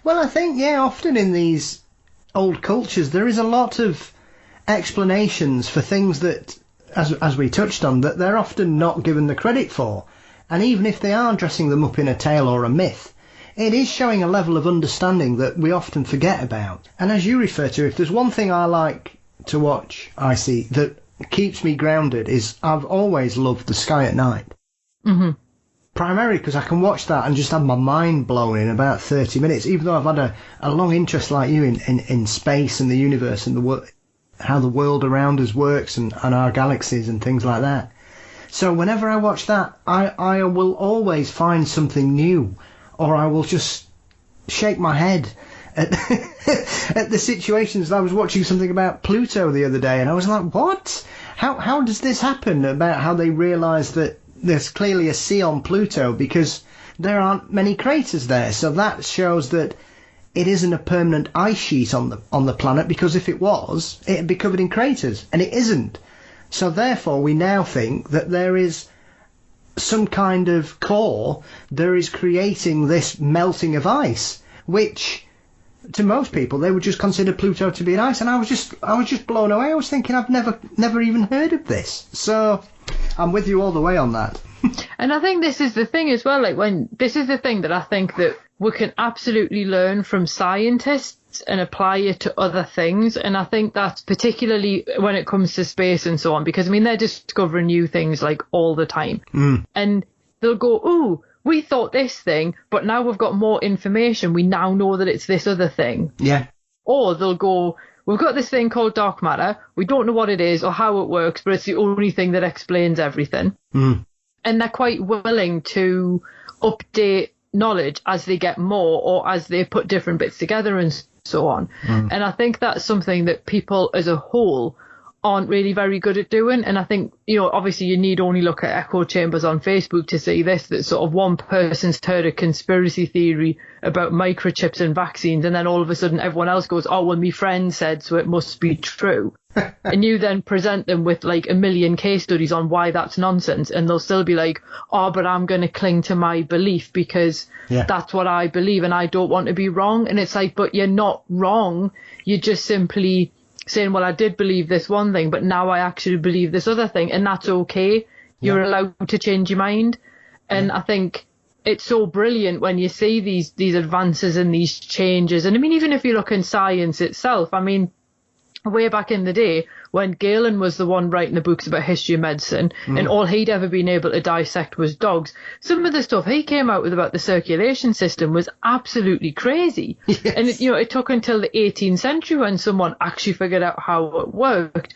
Well, I think, often in these old cultures, there is a lot of explanations for things that, as we touched on, that they're often not given the credit for. And even if they are dressing them up in a tale or a myth, it is showing a level of understanding that we often forget about. And as you refer to, if there's one thing I like to watch, Icy, that keeps me grounded, is I've always loved The Sky at Night. Primarily because I can watch that and just have my mind blown in about 30 minutes, even though I've had a long interest like you in space and the universe and how the world around us works and our galaxies and things like that. So whenever I watch that, I will always find something new, or I will just shake my head at the situations. I was watching something about Pluto the other day, and I was like, what? How does this happen? About how they realise that there's clearly a sea on Pluto because there aren't many craters there. So that shows that it isn't a permanent ice sheet on the planet, because if it was, it'd be covered in craters, and it isn't. So therefore, we now think that there is some kind of core that is creating this melting of ice, which to most people they would just consider Pluto to be an ice. And I was just blown away. I was thinking, I've never even heard of this. So I'm with you all the way on that. And I think this is the thing as well, this is the thing that I think that we can absolutely learn from scientists and apply it to other things. And I think that's particularly when it comes to space and so on, because I mean, they're discovering new things like all the time. And they'll go, ooh, we thought this thing, but now we've got more information. We now know that it's this other thing. Yeah. Or they'll go, we've got this thing called dark matter. We don't know what it is or how it works, but it's the only thing that explains everything. And they're quite willing to update knowledge as they get more, or as they put different bits together and so on. And I think that's something that people as a whole aren't really very good at doing. And I think, obviously you need only look at echo chambers on Facebook to see this, that sort of one person's heard a conspiracy theory about microchips and vaccines, and then all of a sudden everyone else goes, oh, well, my friend said, so it must be true. And you then present them with like a million case studies on why that's nonsense, and they'll still be like, oh, but I'm going to cling to my belief because that's what I believe and I don't want to be wrong. And it's like, but you're not wrong. You're just simply saying, well, I did believe this one thing, but now I actually believe this other thing, and that's okay. You're allowed to change your mind. And I think it's so brilliant when you see these advances and these changes. And I mean, even if you look in science itself, I mean, way back in the day when Galen was the one writing the books about history of medicine, and all he'd ever been able to dissect was dogs, some of the stuff he came out with about the circulation system was absolutely crazy. Yes. And it took until the 18th century when someone actually figured out how it worked.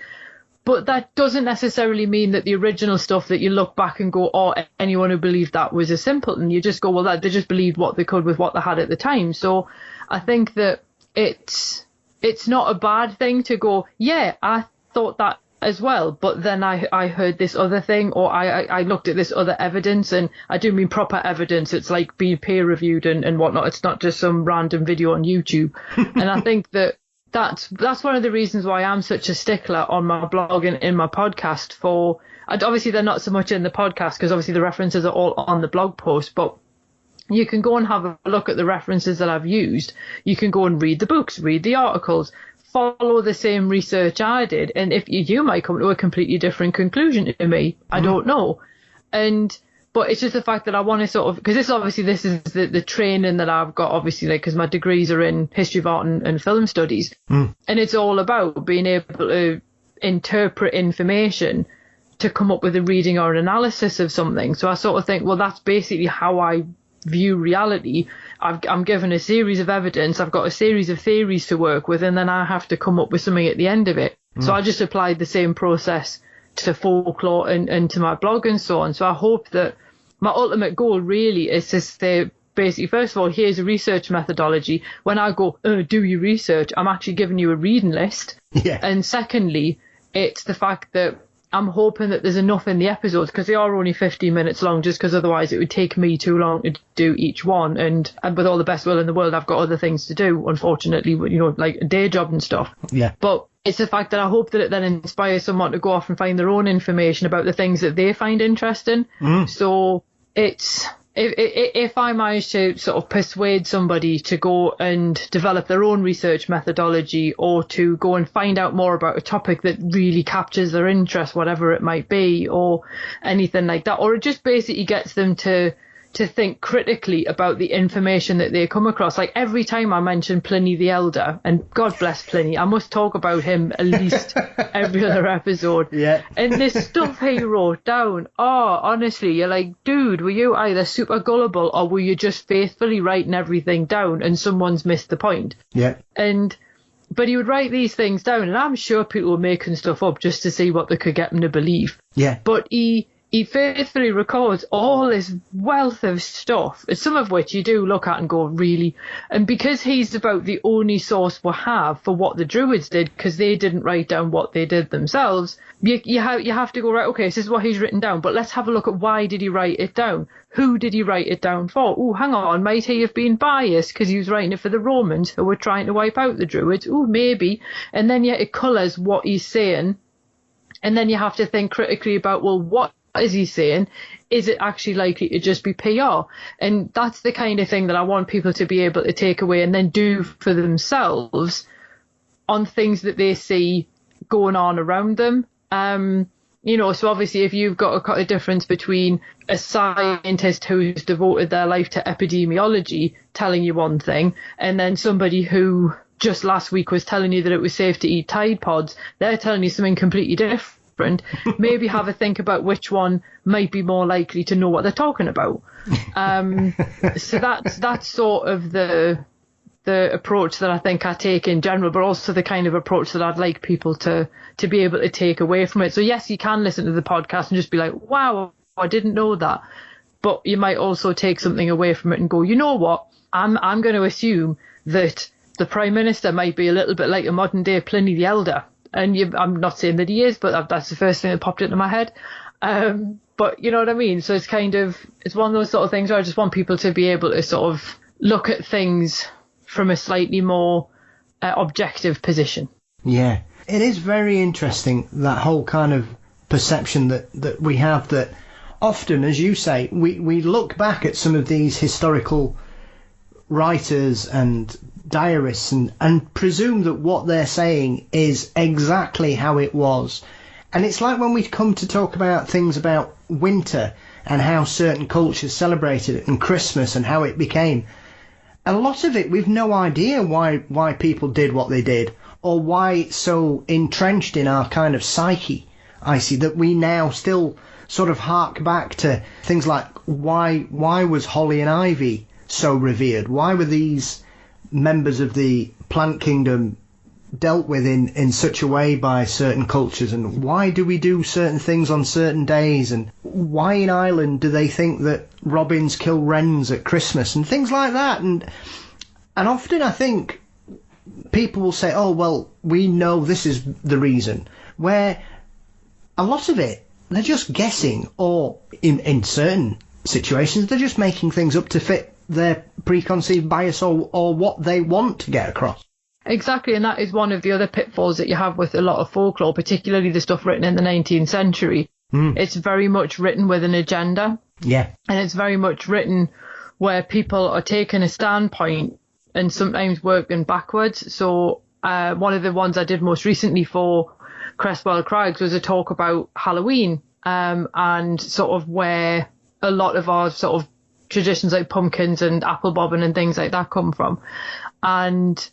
But that doesn't necessarily mean that the original stuff that you look back and go, oh, anyone who believed that was a simpleton. You just go, well, they just believed what they could with what they had at the time. So I think that it's not a bad thing to go, yeah, I thought that as well, but then I heard this other thing, or I looked at this other evidence, and I do mean proper evidence. It's like being peer reviewed and whatnot. It's not just some random video on YouTube. And I think that's one of the reasons why I'm such a stickler on my blog and in my podcast for, and obviously they're not so much in the podcast because obviously the references are all on the blog post, but you can go and have a look at the references that I've used. You can go and read the books, read the articles, follow the same research I did, and if you might come to a completely different conclusion to me. I don't know. But it's just the fact that I want to sort of, because this is the training that I've got, obviously, like, because my degrees are in history of art and film studies, and it's all about being able to interpret information to come up with a reading or an analysis of something. So I sort of think, well, that's basically how I view reality. I'm given a series of evidence, I've got a series of theories to work with, and then I have to come up with something at the end of it. So I just applied the same process to folklore and to my blog and so on. So I hope that my ultimate goal really is to say, basically, first of all, here's a research methodology. When I go, do your research, I'm actually giving you a reading list. Yeah. And secondly, it's the fact that I'm hoping that there's enough in the episodes, because they are only 15 minutes long, just because otherwise it would take me too long to do each one. And with all the best will in the world, I've got other things to do, unfortunately, like a day job and stuff. Yeah. But it's the fact that I hope that it then inspires someone to go off and find their own information about the things that they find interesting. So it's, if I manage to sort of persuade somebody to go and develop their own research methodology, or to go and find out more about a topic that really captures their interest, whatever it might be, or anything like that, or it just basically gets them to think critically about the information that they come across. Like every time I mention Pliny the Elder, and God bless Pliny, I must talk about him at least every other episode. Yeah. And this stuff he wrote down, honestly, you're like, dude, were you either super gullible or were you just faithfully writing everything down and someone's missed the point? Yeah. But he would write these things down, and I'm sure people were making stuff up just to see what they could get him to believe. Yeah. But he faithfully records all this wealth of stuff, some of which you do look at and go, really? And because he's about the only source we have for what the Druids did, because they didn't write down what they did themselves, you have to go, right, okay, this is what he's written down, but let's have a look at why did he write it down? Who did he write it down for? Oh, hang on, might he have been biased because he was writing it for the Romans who were trying to wipe out the Druids? Oh, maybe. And then it colours what he's saying. And then you have to think critically about, well, what is he saying? Is it actually likely to just be PR? And that's the kind of thing that I want people to be able to take away and then do for themselves on things that they see going on around them. So obviously if you've got a difference between a scientist who's devoted their life to epidemiology telling you one thing, and then somebody who just last week was telling you that it was safe to eat Tide Pods, they're telling you something completely different. Maybe have a think about which one might be more likely to know what they're talking about. So that's sort of the approach that I think I take in general, but also the kind of approach that I'd like people to be able to take away from it. So yes, you can listen to the podcast and just be like, wow, I didn't know that. But you might also take something away from it and go, you know what, I'm going to assume that the Prime Minister might be a little bit like a modern day Pliny the Elder. And I'm not saying that he is, but that's the first thing that popped into my head. But you know what I mean? So it's one of those sort of things where I just want people to be able to sort of look at things from a slightly more objective position. Yeah. It is very interesting, that whole kind of perception that we have, that often, as you say, we look back at some of these historical writers and diarists and presume that what they're saying is exactly how it was. And it's like when we come to talk about things about winter and how certain cultures celebrated it, and Christmas and how it became. A lot of it, we've no idea why people did what they did, or why it's so entrenched in our kind of psyche, Icy, that we now still sort of hark back to things like why was holly and ivy so revered? Why were these members of the plant kingdom dealt with in such a way by certain cultures, and why do we do certain things on certain days, and why in Ireland do they think that robins kill wrens at Christmas and things like that? And often I think people will say, oh well, we know this is the reason, where a lot of it they're just guessing, or in certain situations they're just making things up to fit their preconceived bias or what they want to get across. Exactly, and that is one of the other pitfalls that you have with a lot of folklore, particularly the stuff written in the 19th century. It's very much written with an agenda. Yeah. And it's very much written where people are taking a standpoint and sometimes working backwards. So one of the ones I did most recently for Crestwell Crags was a talk about Halloween, and sort of where a lot of our sort of traditions like pumpkins and apple bobbing and things like that come from. And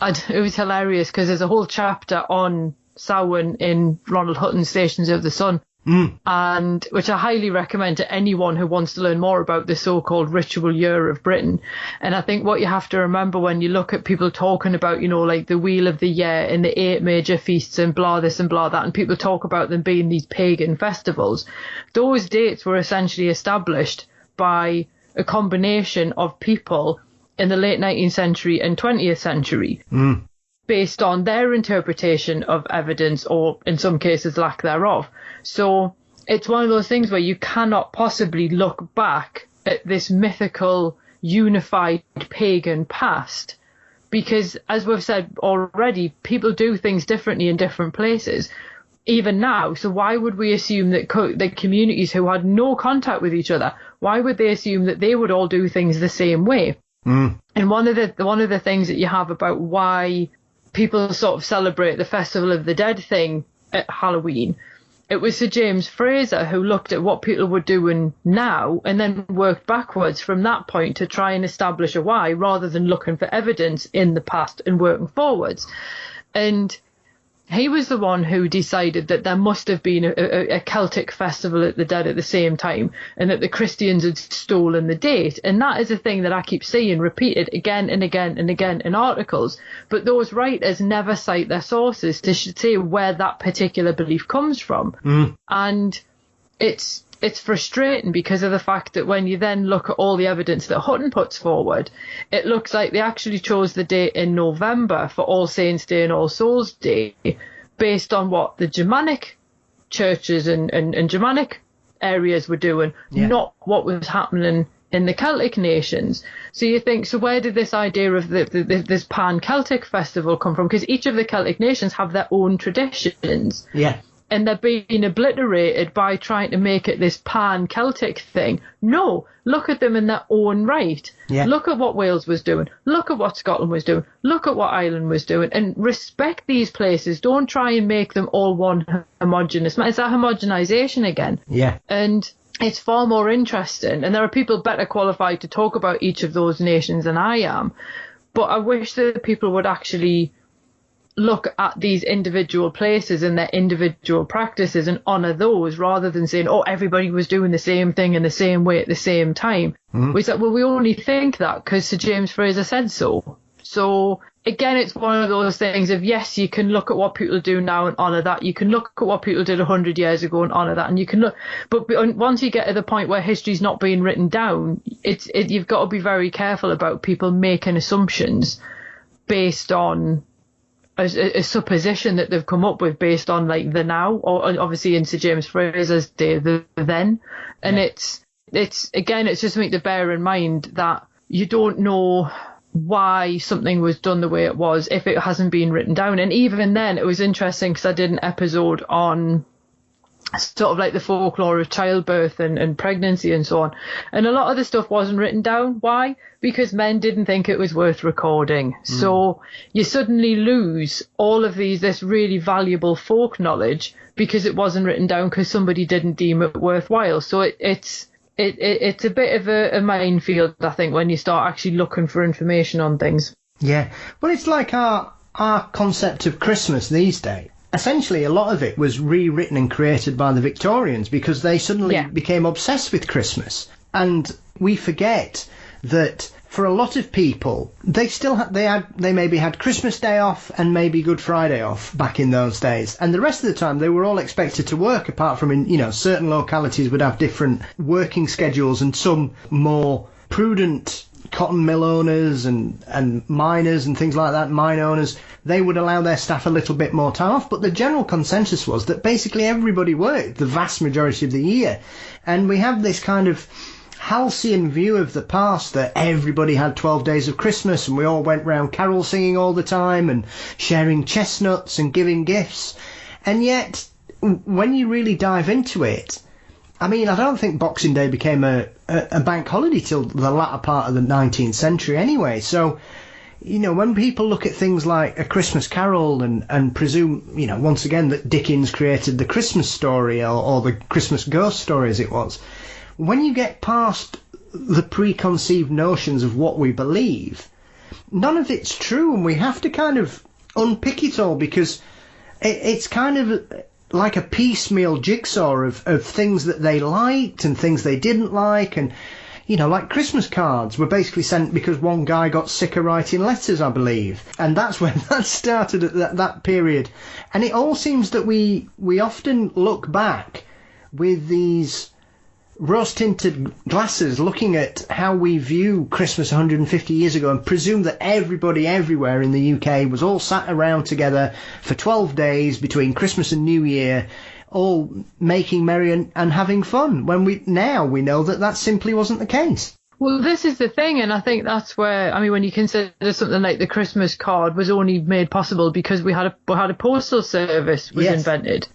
it was hilarious because there's a whole chapter on Samhain in Ronald Hutton's Stations of the Sun, and which I highly recommend to anyone who wants to learn more about the so-called ritual year of Britain. And I think what you have to remember when you look at people talking about, you know, like the Wheel of the Year and the 8 major feasts and blah this and blah that, and people talk about them being these pagan festivals, those dates were essentially established by a combination of people in the late 19th century and 20th century, based on their interpretation of evidence, or in some cases lack thereof. So it's one of those things where you cannot possibly look back at this mythical, unified pagan past, because, as we've said already, people do things differently in different places, even now. So why would we assume that the communities who had no contact with each other, why would they assume that they would all do things the same way? And one of the things that you have about why people sort of celebrate the Festival of the Dead thing at Halloween, it was Sir James Fraser who looked at what people were doing now and then worked backwards from that point to try and establish a why, rather than looking for evidence in the past and working forwards. And he was the one who decided that there must have been a Celtic festival at the Dead at the same time, and that the Christians had stolen the date. And that is a thing that I keep seeing repeated again and again and again in articles. But those writers never cite their sources to say where that particular belief comes from. And it's frustrating because of the fact that when you then look at all the evidence that Hutton puts forward, it looks like they actually chose the date in November for All Saints' Day and All Souls' Day based on what the Germanic churches and Germanic areas were doing, not what was happening in the Celtic nations. So you think, so where did this idea of this pan-Celtic festival come from? Because each of the Celtic nations have their own traditions. Yeah. And they're being obliterated by trying to make it this pan-Celtic thing. No, look at them in their own right. Yeah. Look at what Wales was doing. Look at what Scotland was doing. Look at what Ireland was doing. And respect these places. Don't try and make them all one homogenous. It's that homogenization again. Yeah. And it's far more interesting. And there are people better qualified to talk about each of those nations than I am. But I wish that people would actually look at these individual places and their individual practices and honour those, rather than saying, oh, everybody was doing the same thing in the same way at the same time. We said, well, we only think that because Sir James Fraser said so. So again, it's one of those things of, yes, you can look at what people do now and honour that. You can look at what people did 100 years ago and honour that. And you can look, but once you get to the point where history's not being written down, you've got to be very careful about people making assumptions based on a supposition that they've come up with based on like the now, or obviously in Sir James Fraser's day, the then. And it's again, it's just something to bear in mind that you don't know why something was done the way it was if it hasn't been written down. And even then, it was interesting because I did an episode on sort of like the folklore of childbirth and pregnancy and so on. And a lot of the stuff wasn't written down. Why? Because men didn't think it was worth recording. So you suddenly lose all of this really valuable folk knowledge because it wasn't written down because somebody didn't deem it worthwhile. So it's a bit of a minefield, I think, when you start actually looking for information on things. Yeah. Well, it's like our concept of Christmas these days. Essentially, a lot of it was rewritten and created by the Victorians because they suddenly became obsessed with Christmas. And we forget that for a lot of people, they still they maybe had Christmas Day off and maybe Good Friday off back in those days. And the rest of the time, they were all expected to work, apart from in, certain localities would have different working schedules, and some more prudent cotton mill owners and miners and things like that, mine owners, they would allow their staff a little bit more time off. But the general consensus was that basically everybody worked the vast majority of the year. And we have this kind of halcyon view of the past that everybody had 12 days of Christmas and we all went round carol singing all the time and sharing chestnuts and giving gifts. And yet, when you really dive into it, I mean, I don't think Boxing Day became a bank holiday till the latter part of the 19th century anyway. So, when people look at things like A Christmas Carol and presume, once again, that Dickens created the Christmas story or the Christmas ghost story as it was, when you get past the preconceived notions of what we believe, none of it's true, and we have to kind of unpick it all because it's kind of like a piecemeal jigsaw of things that they liked and things they didn't like. And, like Christmas cards were basically sent because one guy got sick of writing letters, I believe. And that's when that started at that period. And it all seems that we often look back with these rose-tinted glasses looking at how we view Christmas 150 years ago and presume that everybody everywhere in the UK was all sat around together for 12 days between Christmas and New Year, all making merry and having fun, when we know that simply wasn't the case. Well, this is the thing, and I think that's where, when you consider something like the Christmas card was only made possible because we had a postal service was invented.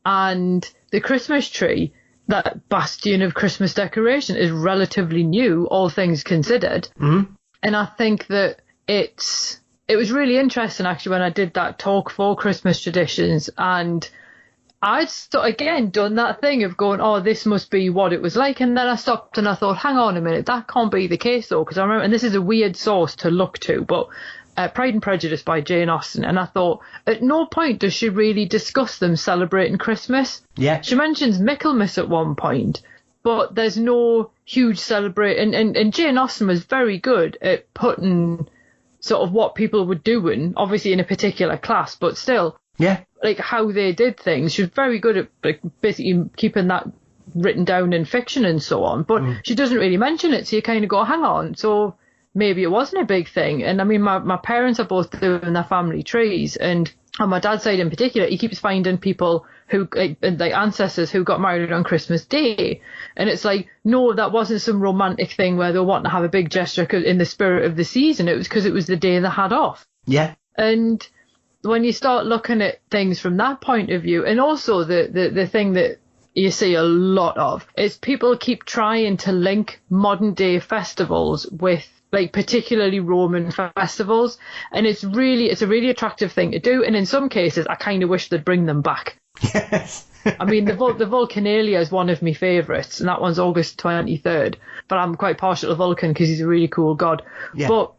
And the Christmas tree, that bastion of Christmas decoration, is relatively new, all things considered. And I think that it was really interesting, actually, when I did that talk for Christmas traditions, and I'd again done that thing of going, oh, this must be what it was like. And then I stopped and I thought, hang on a minute, that can't be the case, though, because I remember, and this is a weird source to look to, but Pride and Prejudice by Jane Austen, and I thought, at no point does she really discuss them celebrating Christmas. Yeah. She mentions Michaelmas at one point, but there's no huge celebration. And Jane Austen was very good at putting sort of what people were doing, obviously in a particular class, but still, like how they did things. She was very good at basically keeping that written down in fiction and so on, but she doesn't really mention it, so you kind of go, hang on, so maybe it wasn't a big thing. And my parents are both doing their family trees, and on my dad's side in particular, he keeps finding people who, like ancestors who got married on Christmas Day. And it's like, no, that wasn't some romantic thing where they were wanting to have a big gesture in the spirit of the season. It was because it was the day they had off. Yeah. And when you start looking at things from that point of view, and also the thing that you see a lot of is people keep trying to link modern day festivals with like particularly Roman festivals, and it's a really attractive thing to do, and in some cases I kind of wish they'd bring them back. Yes. I mean, the Vulcanalia is one of my favourites, and that one's August 23rd, but I'm quite partial to Vulcan because he's a really cool god. Yeah. But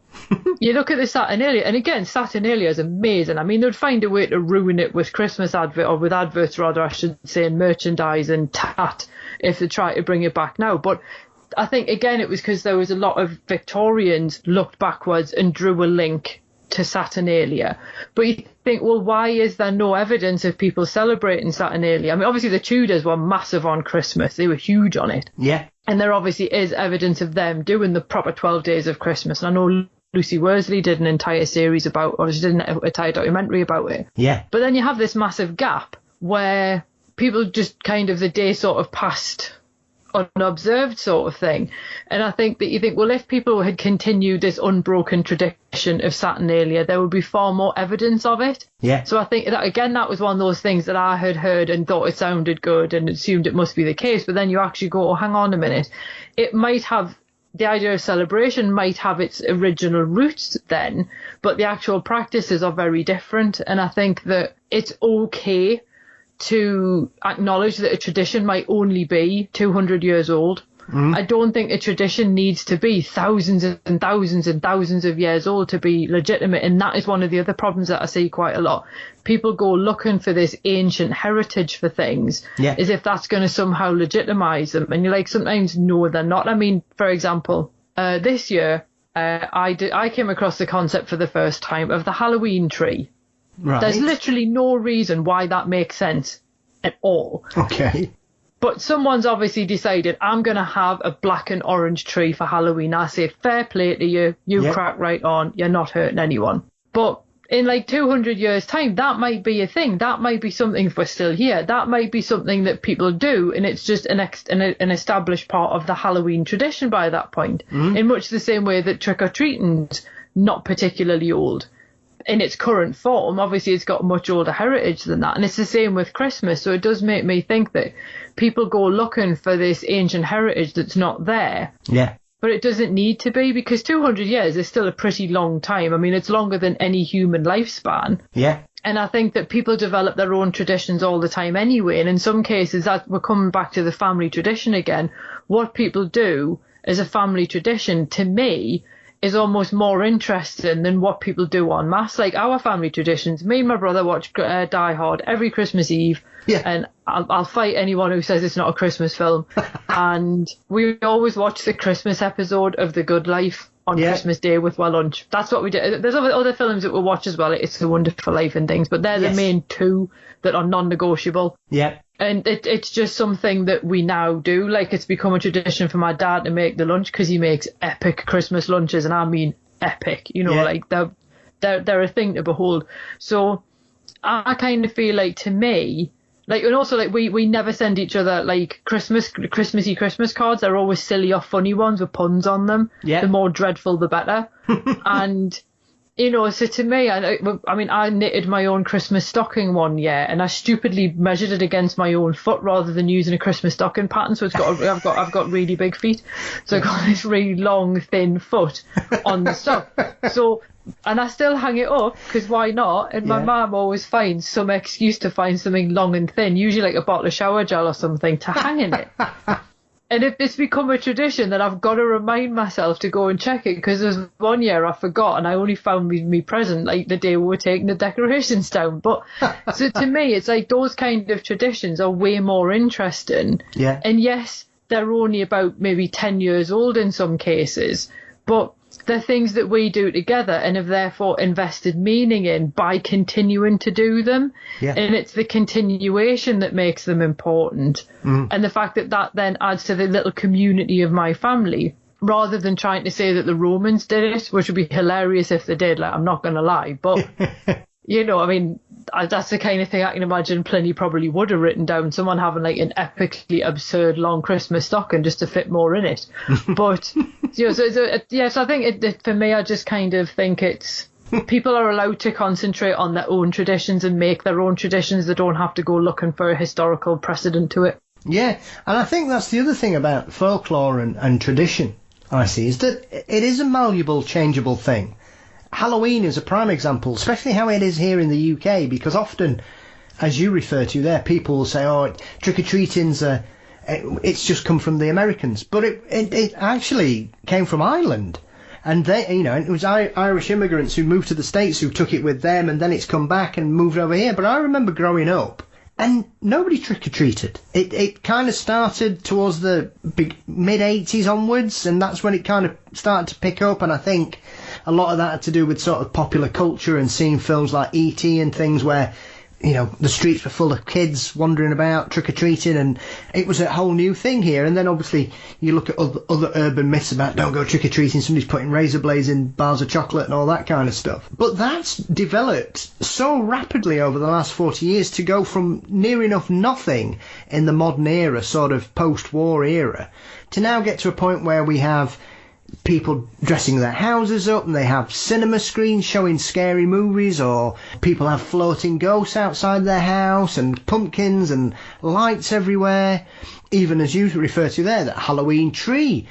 you look at the Saturnalia, and again, Saturnalia is amazing. I mean, they'd find a way to ruin it with Christmas adverts, I should say, and merchandise and tat if they try to bring it back now. But I think, again, it was because there was a lot of Victorians looked backwards and drew a link to Saturnalia. But you think, well, why is there no evidence of people celebrating Saturnalia? I mean, obviously the Tudors were massive on Christmas. They were huge on it. Yeah. And there obviously is evidence of them doing the proper 12 days of Christmas. And I know Lucy Worsley did an entire series or she did an entire documentary about it. Yeah. But then you have this massive gap where people just kind of, the day sort of passed unobserved sort of thing. And I think that you think, well, if people had continued this unbroken tradition of Saturnalia, there would be far more evidence of it. Yeah. So I think that, again, that was one of those things that I had heard and thought it sounded good and assumed it must be the case. But then you actually go, oh, hang on a minute. It might have, the idea of celebration might have its original roots then, but the actual practices are very different. And I think that it's okay to acknowledge that a tradition might only be 200 years old. I don't think a tradition needs to be thousands and thousands and thousands of years old to be legitimate. And that is one of the other problems that I see quite a lot. People go looking for this ancient heritage for things, as if that's going to somehow legitimize them. And you're like, sometimes, no, they're not. I mean, for example, this year, I came across the concept for the first time of the Halloween tree. Right. There's literally no reason why that makes sense at all. Okay. But someone's obviously decided, I'm going to have a black and orange tree for Halloween. I say, fair play to you. You crack right on. You're not hurting anyone. But in like 200 years' time, that might be a thing. That might be something, if we're still here, that might be something that people do. And it's just an established part of the Halloween tradition by that point. In much the same way that trick-or-treating's not particularly old. In its current form, obviously it's got much older heritage than that, and it's the same with Christmas. So it does make me think that people go looking for this ancient heritage that's not there. Yeah. But it doesn't need to be, because 200 years is still a pretty long time. I mean, it's longer than any human lifespan. Yeah. And I think that people develop their own traditions all the time anyway, and in some cases, that we're coming back to the family tradition again. What people do as a family tradition, to me, is almost more interesting than what people do en masse. Like our family traditions, me and my brother watch Die Hard every Christmas Eve, and I'll fight anyone who says it's not a Christmas film. And we always watch the Christmas episode of The Good Life on Christmas Day with our lunch. That's what we do. There's other films that we'll watch as well, It's a Wonderful Life and things, but they're the main two that are non-negotiable. Yeah. And it's just something that we now do. Like, it's become a tradition for my dad to make the lunch, because he makes epic Christmas lunches, and I mean epic. You know, like they're a thing to behold. So I kind of feel like, to me, like, and also like we never send each other like Christmassy Christmas cards. They're always silly or funny ones with puns on them. Yeah. The more dreadful, the better. And you know, so to me, I mean, I knitted my own Christmas stocking one year, and I stupidly measured it against my own foot rather than using a Christmas stocking pattern. So I've got really big feet, so I've got this really long, thin foot on the stock. So, and I still hang it up, because why not? And my mum always finds some excuse to find something long and thin, usually like a bottle of shower gel or something, to hang in it. And if it's become a tradition, then I've got to remind myself to go and check it, because there's one year I forgot and I only found me present like the day we were taking the decorations down. But so to me, it's like those kind of traditions are way more interesting. Yeah. And yes, they're only about maybe 10 years old in some cases, but they're things that we do together and have therefore invested meaning in by continuing to do them. Yeah. And it's the continuation that makes them important. And the fact that then adds to the little community of my family, rather than trying to say that the Romans did it, which would be hilarious if they did, like, I'm not going to lie. But, you know, I mean, that's the kind of thing I can imagine Pliny probably would have written down, someone having like an epically absurd long Christmas stocking just to fit more in it. But, you know, so I think for me, I just kind of think it's, people are allowed to concentrate on their own traditions and make their own traditions. They don't have to go looking for a historical precedent to it. Yeah, and I think that's the other thing about folklore and tradition, I see, is that it is a malleable, changeable thing. Halloween is a prime example, especially how it is here in the UK, because often, as you refer to there, people will say, oh, trick-or-treating's it's just come from the Americans. But it actually came from Ireland. And they, you know, it was Irish immigrants who moved to the States who took it with them, and then it's come back and moved over here. But I remember growing up, and nobody trick-or-treated. It kind of started towards the mid-80s onwards, and that's when it kind of started to pick up. And I think a lot of that had to do with sort of popular culture and seeing films like E.T. and things where the streets were full of kids wandering about, trick-or-treating, and it was a whole new thing here. And then obviously you look at other urban myths about don't go trick-or-treating, somebody's putting razor blades in bars of chocolate and all that kind of stuff. But that's developed so rapidly over the last 40 years to go from near enough nothing in the modern era, sort of post-war era, to now get to a point where we have people dressing their houses up, and they have cinema screens showing scary movies, or people have floating ghosts outside their house, and pumpkins and lights everywhere, even as you refer to there, that Halloween tree.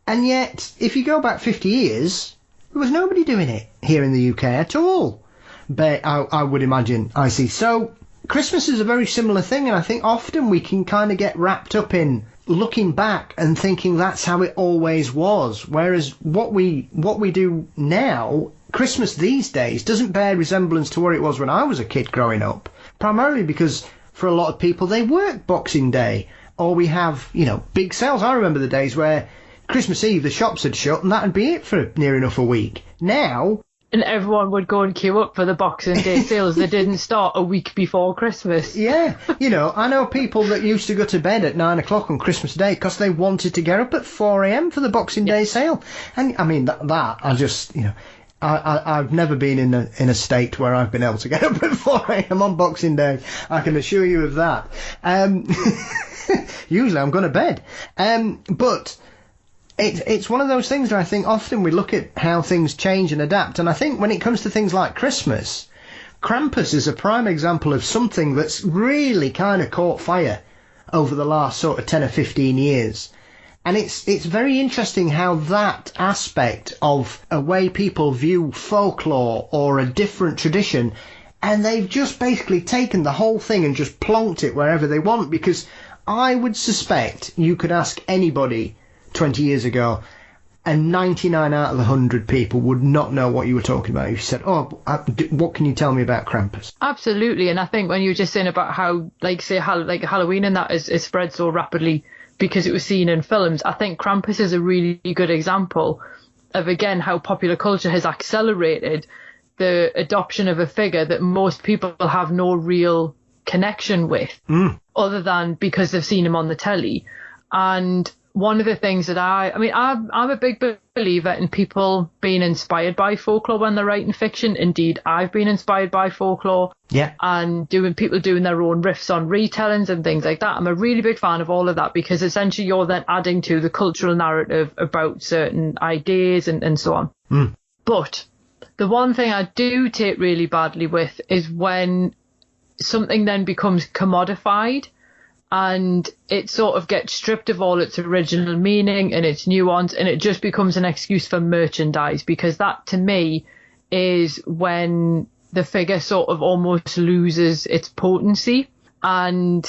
And yet, if you go back 50 years, there was nobody doing it here in the UK at all, but I would imagine, Icy. So Christmas is a very similar thing, and I think often we can kind of get wrapped up in looking back and thinking that's how it always was, whereas what we do now, Christmas these days, doesn't bear resemblance to what it was when I was a kid growing up, primarily because for a lot of people they work Boxing Day, or we have big sales. I remember the days where Christmas Eve the shops had shut and that'd be it for near enough a week. Now, and everyone would go and queue up for the Boxing Day sales that didn't start a week before Christmas. Yeah, I know people that used to go to bed at 9 o'clock on Christmas Day because they wanted to get up at 4 a.m. for the Boxing Day sale. And I mean, that I just, I've never been in a state where I've been able to get up at 4 a.m. on Boxing Day. I can assure you of that. Usually I'm going to bed. But it's one of those things that I think often we look at how things change and adapt, and I think when it comes to things like Christmas, Krampus is a prime example of something that's really kind of caught fire over the last sort of 10 or 15 years. And it's very interesting how that aspect of a way people view folklore or a different tradition, and they've just basically taken the whole thing and just plonked it wherever they want, because I would suspect you could ask anybody 20 years ago, and 99 out of 100 people would not know what you were talking about if you said, what can you tell me about Krampus? Absolutely. And I think when you were just saying about how, Halloween and that is spread so rapidly because it was seen in films, I think Krampus is a really good example of, again, how popular culture has accelerated the adoption of a figure that most people have no real connection with, other than because they've seen him on the telly. And one of the things that I'm a big believer in people being inspired by folklore when they're writing fiction. Indeed, I've been inspired by folklore. Yeah. And people doing their own riffs on retellings and things like that. I'm a really big fan of all of that, because essentially you're then adding to the cultural narrative about certain ideas and so on. But the one thing I do take really badly with is when something then becomes commodified, and it sort of gets stripped of all its original meaning and its nuance, and it just becomes an excuse for merchandise, because that to me is when the figure sort of almost loses its potency. And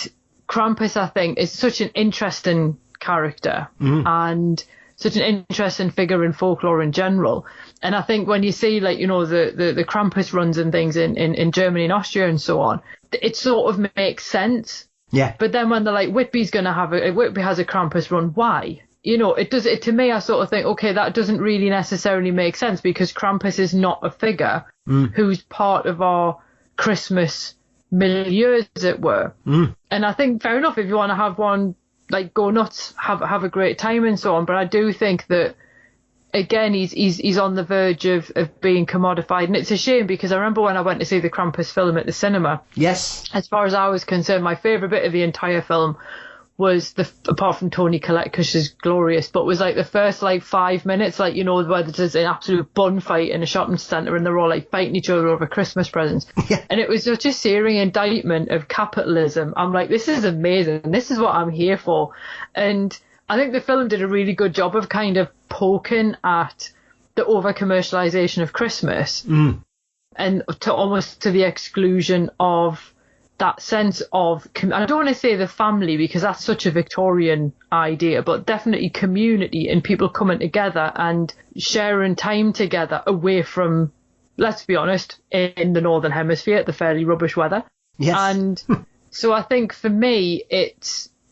Krampus, I think, is such an interesting character and such an interesting figure in folklore in general. And I think when you see the Krampus runs and things in Germany and Austria and so on, it sort of makes sense. Yeah. But then when they're like, Whitby's going to have Whitby has a Krampus run, why? To me, I sort of think, okay, that doesn't really necessarily make sense, because Krampus is not a figure who's part of our Christmas milieu, as it were. And I think, fair enough, if you want to have one, go nuts, have a great time and so on. But I do think that, again, he's on the verge of being commodified, and it's a shame, because I remember when I went to see the Krampus film at the cinema. Yes. As far as I was concerned, my favourite bit of the entire film was apart from Toni Collette, because she's glorious, but was the first 5 minutes, where there's an absolute bun fight in a shopping centre and they're all fighting each other over Christmas presents. Yeah. And it was just a searing indictment of capitalism. I'm like, this is amazing. This is what I'm here for. And I think the film did a really good job of kind of poking at the over-commercialisation of Christmas and almost to the exclusion of that sense of, I don't want to say the family, because that's such a Victorian idea, but definitely community and people coming together and sharing time together away from, let's be honest, in the Northern Hemisphere, the fairly rubbish weather. Yes. And so I think for me,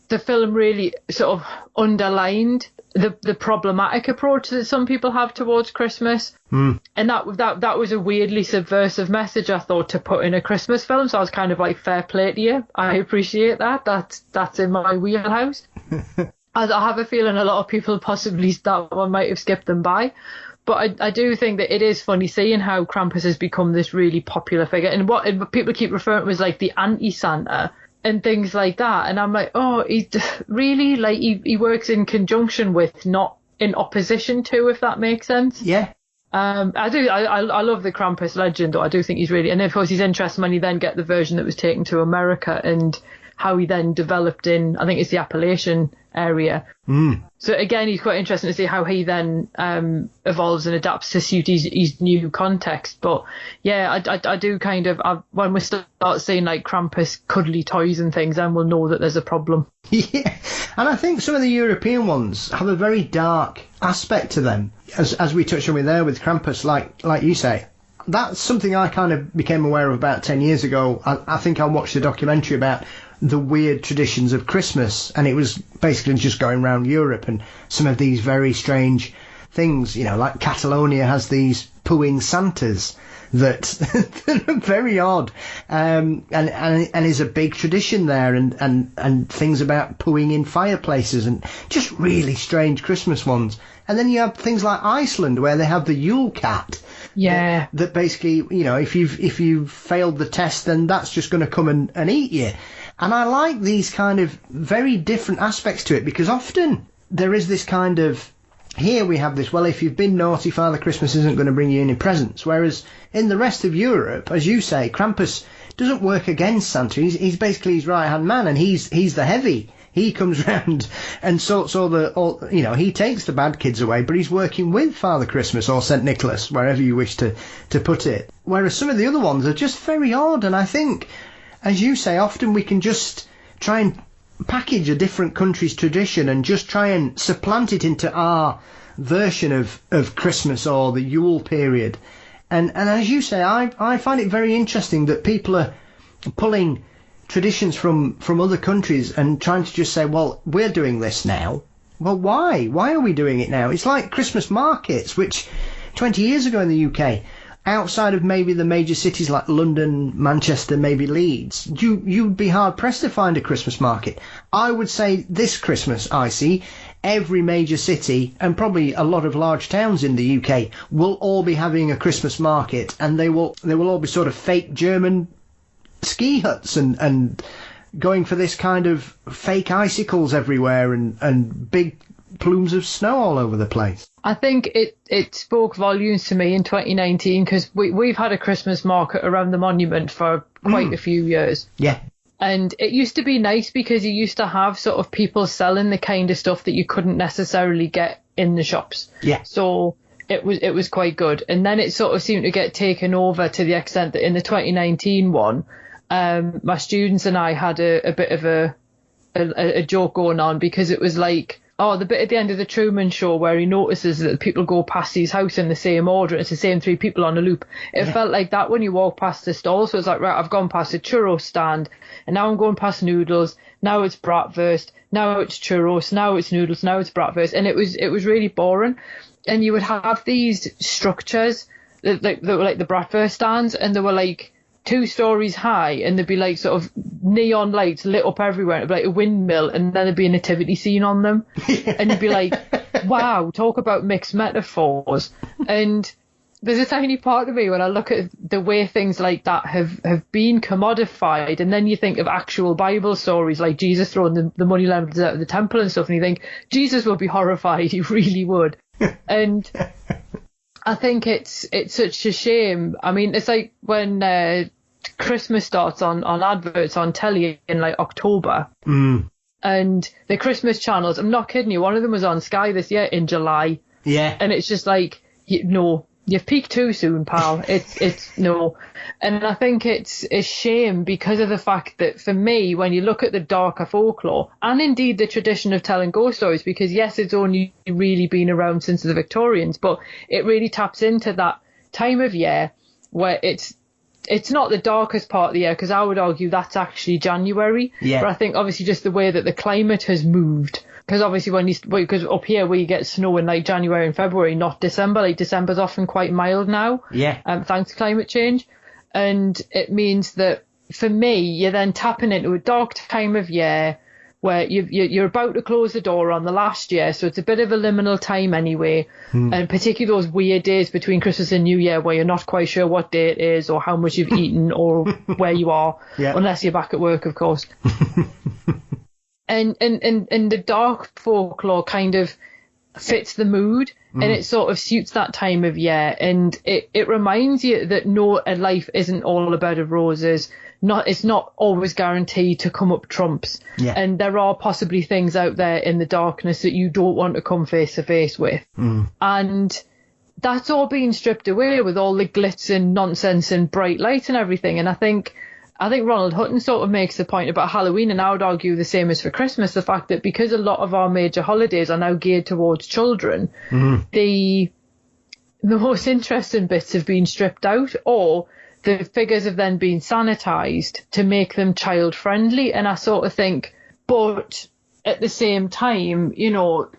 the film really sort of underlined the problematic approach that some people have towards Christmas. And that was a weirdly subversive message, I thought, to put in a Christmas film. So I was kind of like, fair play to you. I appreciate that. That's in my wheelhouse. I have a feeling a lot of people possibly that one might have skipped them by. But I do think that it is funny seeing how Krampus has become this really popular figure. And what people keep referring to as like the anti-Santa and things like that. And I'm like, oh, he really, like, he works in conjunction with, not in opposition to, if that makes sense. Yeah. I do. I love the Krampus legend, though. I do think he's really, and of course he's interesting when you then get the version that was taken to America and how he then developed in, I think it's the Appalachian area. So again, he's quite interesting to see how he then evolves and adapts to suit his new context. But yeah, I do kind of, when we start seeing like Krampus cuddly toys and things, then we'll know that there's a problem. Yeah, and I think some of the European ones have a very dark aspect to them, as we touched on with there with Krampus, like you say. That's something I kind of became aware of about 10 years ago. I think I watched a documentary about the weird traditions of Christmas, and it was basically just going around Europe and some of these very strange things, you know, like Catalonia has these pooing Santas that are very odd, and is a big tradition there, and things about pooing in fireplaces and just really strange Christmas ones. And then you have things like Iceland where they have the Yule cat. Yeah. That basically, you know, if you've failed the test, then that's just going to come and eat you. And I like these kind of very different aspects to it, because often there is this kind of, here we have this, well, if you've been naughty, Father Christmas isn't going to bring you any presents. Whereas in the rest of Europe, as you say, Krampus doesn't work against Santa. He's basically his right-hand man, and he's the heavy. He comes round and sorts all you know, he takes the bad kids away, but he's working with Father Christmas or St. Nicholas, wherever you wish to put it. Whereas some of the other ones are just very odd, and I think, as you say, often we can just try and package a different country's tradition and just try and supplant it into our version of Christmas or the Yule period. And as you say, I find it very interesting that people are pulling traditions from other countries and trying to just say, well, we're doing this now. Well, why? Why are we doing it now? It's like Christmas markets, which 20 years ago in the UK, outside of maybe the major cities like London, Manchester, maybe Leeds, you'd be hard-pressed to find a Christmas market. I would say this Christmas, Icy, every major city and probably a lot of large towns in the UK will all be having a Christmas market, and they will all be sort of fake German ski huts and going for this kind of fake icicles everywhere and big plumes of snow all over the place. I think it spoke volumes to me in 2019, because we've had a Christmas market around the monument for quite a few years. Yeah. And it used to be nice because you used to have sort of people selling the kind of stuff that you couldn't necessarily get in the shops. Yeah. So it was quite good. And then it sort of seemed to get taken over to the extent that in the 2019 one, my students and I had a bit of a joke going on, because it was like, the bit at the end of the Truman Show where he notices that people go past his house in the same order. It's the same 3 people on a loop. It felt like that when you walk past the stall. So it's like, right, I've gone past a churro stand, and now I'm going past noodles. Now it's bratwurst. Now it's churros. Now it's noodles. Now it's bratwurst. And it was really boring. And you would have these structures that were like the bratwurst stands, and they were like 2 stories high, and there'd be like sort of neon lights lit up everywhere. It'd be like a windmill, and then there'd be a nativity scene on them. And you'd be like, wow, talk about mixed metaphors. And there's a tiny part of me when I look at the way things like that have been commodified, and then you think of actual Bible stories like Jesus throwing the money lenders out of the temple and stuff, and you think Jesus would be horrified. He really would. And I think it's such a shame. I mean, it's like when Christmas starts on adverts on telly in like October, and the Christmas channels, I'm not kidding you, one of them was on Sky this year in July. Yeah. And it's just like, no, you've peaked too soon, pal. It's no. And I think it's a shame because of the fact that for me, when you look at the darker folklore, and indeed the tradition of telling ghost stories, because yes, it's only really been around since the Victorians, but it really taps into that time of year where it's it's not the darkest part of the year, because I would argue that's actually January. Yeah. But I think obviously just the way that the climate has moved, because obviously because up here we get snow in like January and February, not December. Like December's often quite mild now. Yeah. Thanks to climate change. And it means that for me, you're then tapping into a dark time of year where you're about to close the door on the last year, so it's a bit of a liminal time anyway, and particularly those weird days between Christmas and New Year where you're not quite sure what day it is or how much you've eaten or where you are, unless you're back at work, of course. and the dark folklore kind of fits the mood, and it sort of suits that time of year, and it reminds you that life isn't all a bed of roses. It's not always guaranteed to come up trumps, and there are possibly things out there in the darkness that you don't want to come face to face with, and that's all being stripped away with all the glitz and nonsense and bright light and everything. And I think Ronald Hutton sort of makes the point about Halloween, and I would argue the same as for Christmas, the fact that because a lot of our major holidays are now geared towards children, the most interesting bits have been stripped out, or the figures have then been sanitized to make them child friendly. And I sort of think, but at the same time,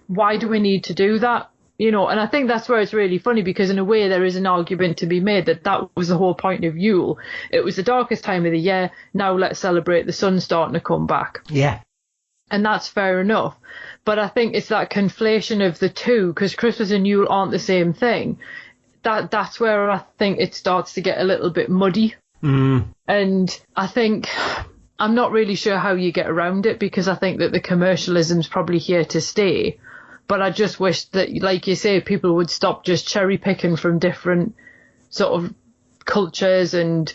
why do we need to do that? And I think that's where it's really funny, because in a way there is an argument to be made that was the whole point of Yule. It was the darkest time of the year. Now let's celebrate the sun starting to come back. Yeah. And that's fair enough. But I think it's that conflation of the two, because Christmas and Yule aren't the same thing. That's where I think it starts to get a little bit muddy. And I think I'm not really sure how you get around it, because I think that the commercialism's probably here to stay. But I just wish that, like you say, people would stop just cherry picking from different sort of cultures and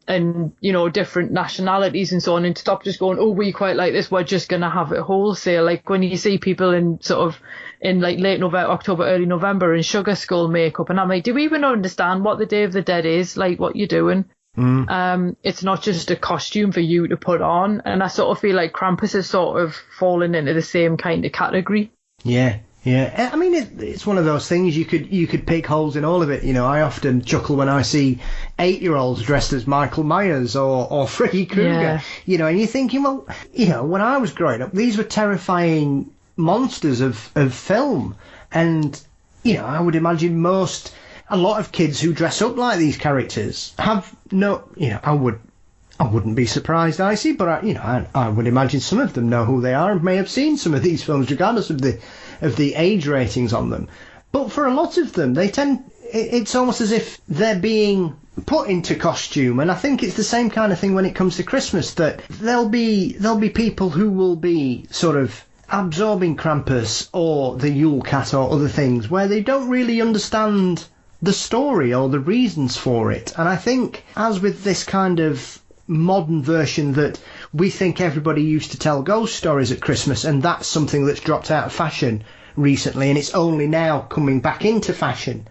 different nationalities and so on, and stop just going, oh, we quite like this, we're just going to have it wholesale. Like when you see people in like late November, October, early November in sugar skull makeup, and I'm like, do we even understand what the Day of the Dead is? Like, what you're doing? It's not just a costume for you to put on. And I sort of feel like Krampus has sort of fallen into the same kind of category. Yeah. I mean, it's one of those things you could pick holes in all of it. I often chuckle when I see 8-year-olds dressed as Michael Myers or Freddy Krueger. And you're thinking, well, when I was growing up, these were terrifying monsters of film, and I would imagine a lot of kids who dress up like these characters have no. I wouldn't be surprised, Icy, but I would imagine some of them know who they are and may have seen some of these films, regardless of the age ratings on them. But for a lot of them, it's almost as if they're being put into costume, and I think it's the same kind of thing when it comes to Christmas, that there'll be people who will be sort of absorbing Krampus or the Yule Cat or other things where they don't really understand the story or the reasons for it. And I think, as with this kind of modern version that we think everybody used to tell ghost stories at Christmas, and that's something that's dropped out of fashion recently, and it's only now coming back into fashion.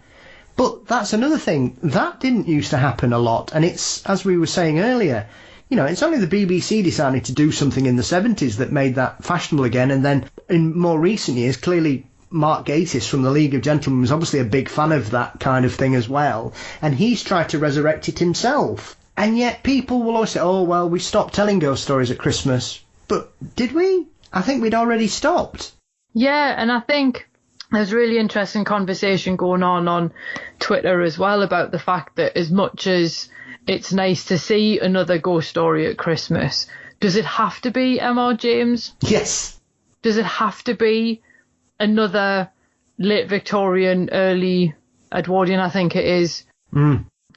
But that's another thing. That didn't used to happen a lot, and it's, as we were saying earlier, it's only the BBC decided to do something in the 70s that made that fashionable again, and then in more recent years, clearly Mark Gatiss from the League of Gentlemen was obviously a big fan of that kind of thing as well, and he's tried to resurrect it himself. And yet people will always say, oh, well, we stopped telling ghost stories at Christmas. But did we? I think we'd already stopped. Yeah, and I think there's really interesting conversation going on Twitter as well about the fact that as much as it's nice to see another ghost story at Christmas, does it have to be M.R. James? Yes. Does it have to be another late Victorian, early Edwardian, I think it is,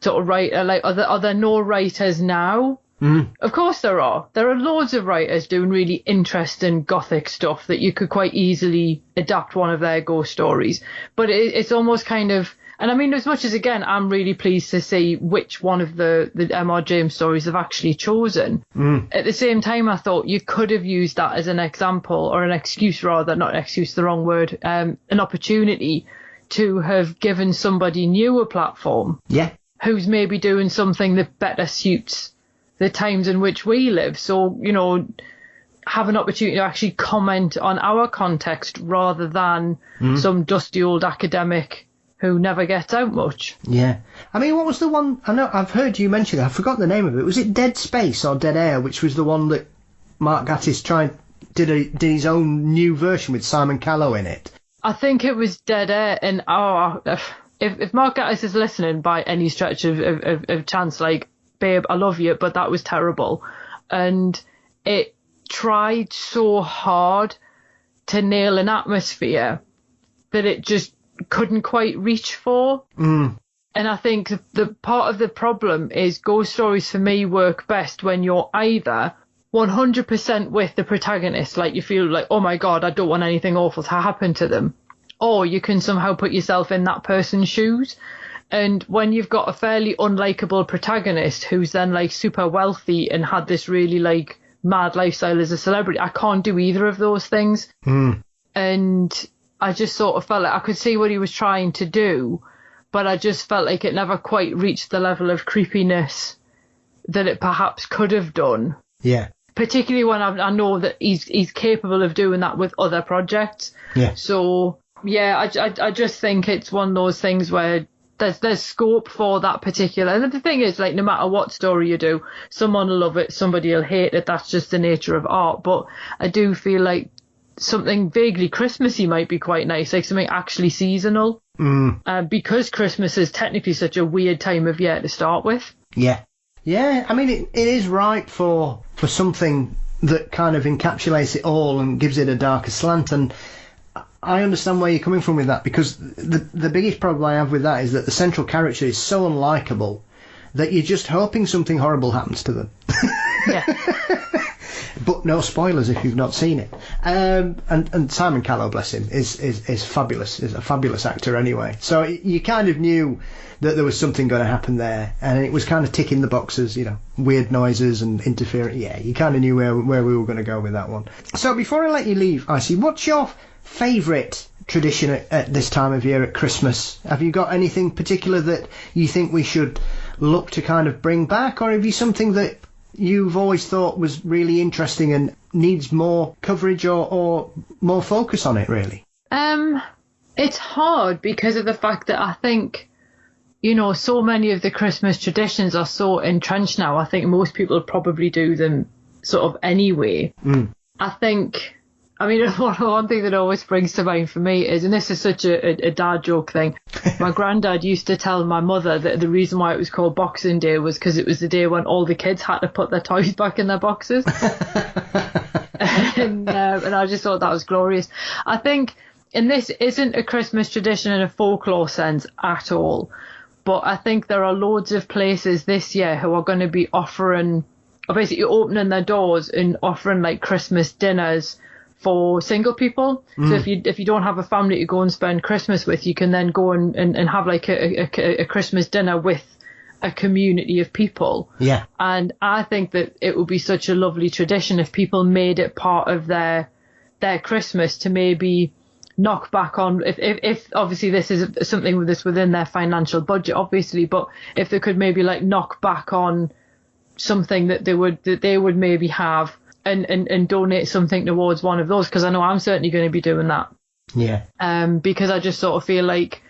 sort of writer? Like, are there no writers now? Of course there are. There are loads of writers doing really interesting gothic stuff that you could quite easily adapt one of their ghost stories. But it's almost kind of, and I mean, as much as, again, I'm really pleased to see which one of the M.R. James stories they've actually chosen. At the same time, I thought you could have used that as an example, or an excuse rather, not excuse, the wrong word, an opportunity to have given somebody new a platform. Yeah. Who's maybe doing something that better suits the times in which we live. So, have an opportunity to actually comment on our context rather than some dusty old academic who never gets out much. Yeah. I mean, what was the one... I know, I've heard you mention it. I forgot the name of it. Was it Dead Space or Dead Air, which was the one that Mark Gatiss did his own new version with Simon Callow in it? I think it was Dead Air, and if Mark Gatiss is listening by any stretch of chance, like, babe, I love you, but that was terrible. And it tried so hard to nail an atmosphere that it just couldn't quite reach for. And I think the part of the problem is ghost stories for me work best when you're either 100% with the protagonist, like you feel like, oh my god, I don't want anything awful to happen to them, or you can somehow put yourself in that person's shoes. And when you've got a fairly unlikable protagonist who's then like super wealthy and had this really like mad lifestyle as a celebrity, I can't do either of those things. And I just sort of felt like I could see what he was trying to do, but I just felt like it never quite reached the level of creepiness that it perhaps could have done. Yeah. Particularly when I know that he's capable of doing that with other projects. Yeah. So, yeah, I just think it's one of those things where there's scope for that particular... And the thing is, like, no matter what story you do, someone will love it, somebody will hate it. That's just the nature of art. But I do feel like something vaguely Christmassy might be quite nice, like something actually seasonal. Because Christmas is technically such a weird time of year to start with. Yeah. Yeah, I mean, it is right for something that kind of encapsulates it all and gives it a darker slant, and I understand where you're coming from with that, because the biggest problem I have with that is that the central character is so unlikable that you're just hoping something horrible happens to them. Yeah. But no spoilers if you've not seen it. And Simon Callow, bless him, is fabulous. Is a fabulous actor anyway. So you kind of knew that there was something going to happen there, and it was kind of ticking the boxes, you know, weird noises and interference. Yeah, you kind of knew where we were going to go with that one. So before I let you leave, Icy, what's your favourite tradition at this time of year at Christmas? Have you got anything particular that you think we should look to kind of bring back, or have you something that you've always thought was really interesting and needs more coverage or more focus on it, really? It's hard because of the fact that I think, you know, so many of the Christmas traditions are so entrenched now. I think most people probably do them sort of anyway. I think, I mean, one thing that always springs to mind for me is, and this is such a dad joke thing, my granddad used to tell my mother that the reason why it was called Boxing Day was because it was the day when all the kids had to put their toys back in their boxes. and I just thought that was glorious. I think, and this isn't a Christmas tradition in a folklore sense at all, but I think there are loads of places this year who are going to be offering, or basically opening their doors and offering like Christmas dinners for single people. So if you don't have a family to go and spend Christmas with, you can then go and have like a Christmas dinner with a community of people. Yeah. And I think that it would be such a lovely tradition if people made it part of their Christmas to maybe knock back on, if obviously this is something that's within their financial budget, obviously, but if they could maybe like knock back on something that they would maybe have and donate something towards one of those, because I know I'm certainly going to be doing that. Yeah. Because I just sort of feel like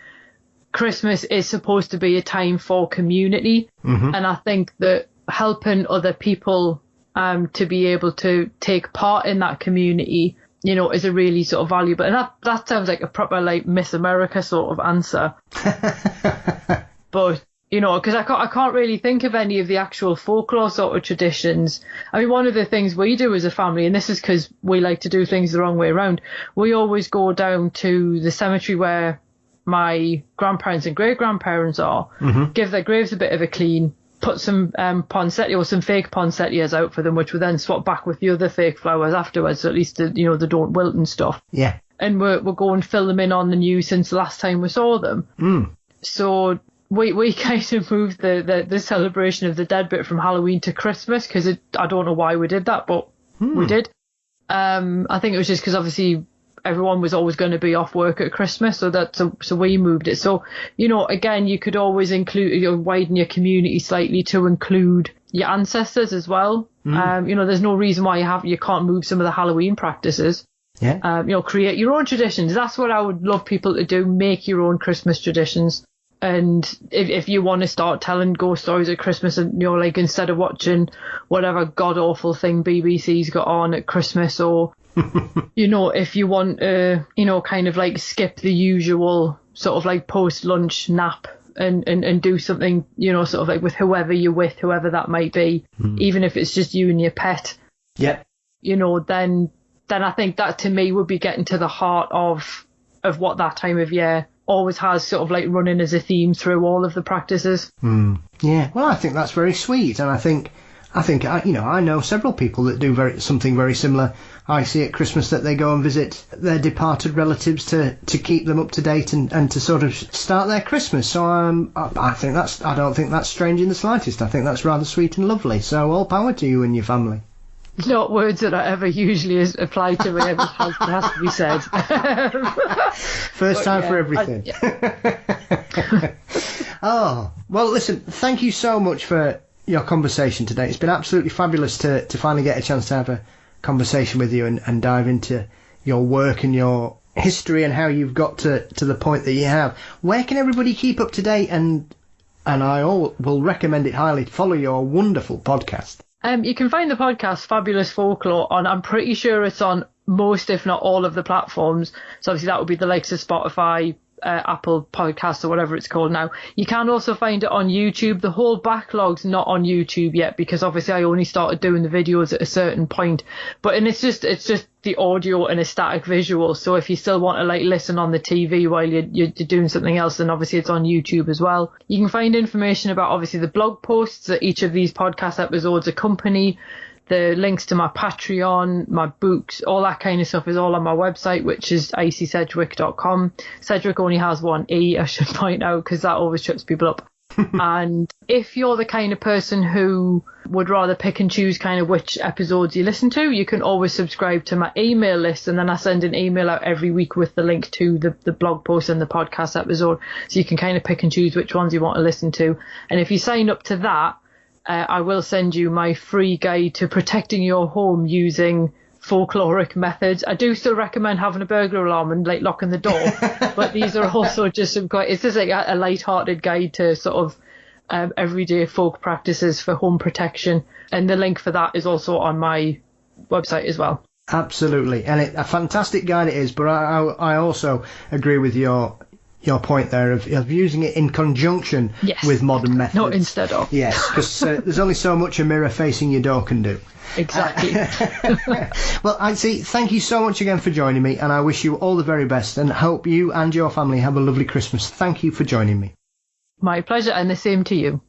Christmas is supposed to be a time for community, and I think that helping other people to be able to take part in that community, you know, is a really sort of valuable, and that sounds like a proper like Miss America sort of answer. But you know, because I can't really think of any of the actual folklore sort of traditions. I mean, one of the things we do as a family, and this is because we like to do things the wrong way around, we always go down to the cemetery where my grandparents and great-grandparents are, give their graves a bit of a clean, put some poinsettia or some fake poinsettias out for them, which we then swap back with the other fake flowers afterwards, so at least they don't wilt and stuff. Yeah. And we'll go and fill them in on the new since the last time we saw them. So we kind of moved the celebration of the dead bit from Halloween to Christmas, because I don't know why we did that, but we did. I think it was just because obviously everyone was always going to be off work at Christmas, so we moved it. So, you know, again, you could always widen your community slightly to include your ancestors as well. You know, there's no reason why you can't move some of the Halloween practices. Yeah. Create your own traditions. That's what I would love people to do. Make your own Christmas traditions. And if you want to start telling ghost stories at Christmas, and like instead of watching whatever god awful thing BBC's got on at Christmas, or if you want to kind of like skip the usual sort of like post lunch nap and do something sort of like with whoever you're with, whoever that might be, even if it's just you and your pet. Yeah. Then I think that to me would be getting to the heart of what that time of year always has sort of like running as a theme through all of the practices. Yeah, well, I think that's very sweet, and I think I know several people that do something very similar. I see at Christmas that they go and visit their departed relatives to keep them up to date and to sort of start their Christmas. So I don't think that's strange in the slightest. I think that's rather sweet and lovely. So all power to you and your family. Not words that are ever usually applied to me. It has to be said. First time for everything. Oh, well, listen, thank you so much for your conversation today. It's been absolutely fabulous to finally get a chance to have a conversation with you and dive into your work and your history and how you've got to the point that you have. Where can everybody keep up to date? And I will recommend it highly to follow your wonderful podcast. You can find the podcast Fabulous Folklore on, I'm pretty sure it's on most, if not all, of the platforms. So obviously that would be the likes of Spotify, Apple Podcasts, or whatever it's called now. You can also find it on YouTube. The whole backlog's not on YouTube yet because obviously I only started doing the videos at a certain point. And it's just the audio and a static visual. So if you still want to like listen on the TV while you're doing something else, then obviously it's on YouTube as well. You can find information about obviously the blog posts that each of these podcast episodes accompany. The links to my Patreon, my books, all that kind of stuff is all on my website, which is icysedgwick.com. Sedgwick only has one E, I should point out, because that always trips people up. And if you're the kind of person who would rather pick and choose kind of which episodes you listen to, you can always subscribe to my email list, and then I send an email out every week with the link to the blog post and the podcast episode, so you can kind of pick and choose which ones you want to listen to. And if you sign up to that, I will send you my free guide to protecting your home using folkloric methods. I do still recommend having a burglar alarm and like locking the door, but these are also just it's just like a light-hearted guide to sort of everyday folk practices for home protection, and the link for that is also on my website as well. Absolutely, and a fantastic guide it is, but I also agree with your point there of using it in conjunction with modern methods. Not instead of. Yes, because there's only so much a mirror facing your door can do. Exactly. Well, Icy, thank you so much again for joining me, and I wish you all the very best and hope you and your family have a lovely Christmas. Thank you for joining me. My pleasure, and the same to you.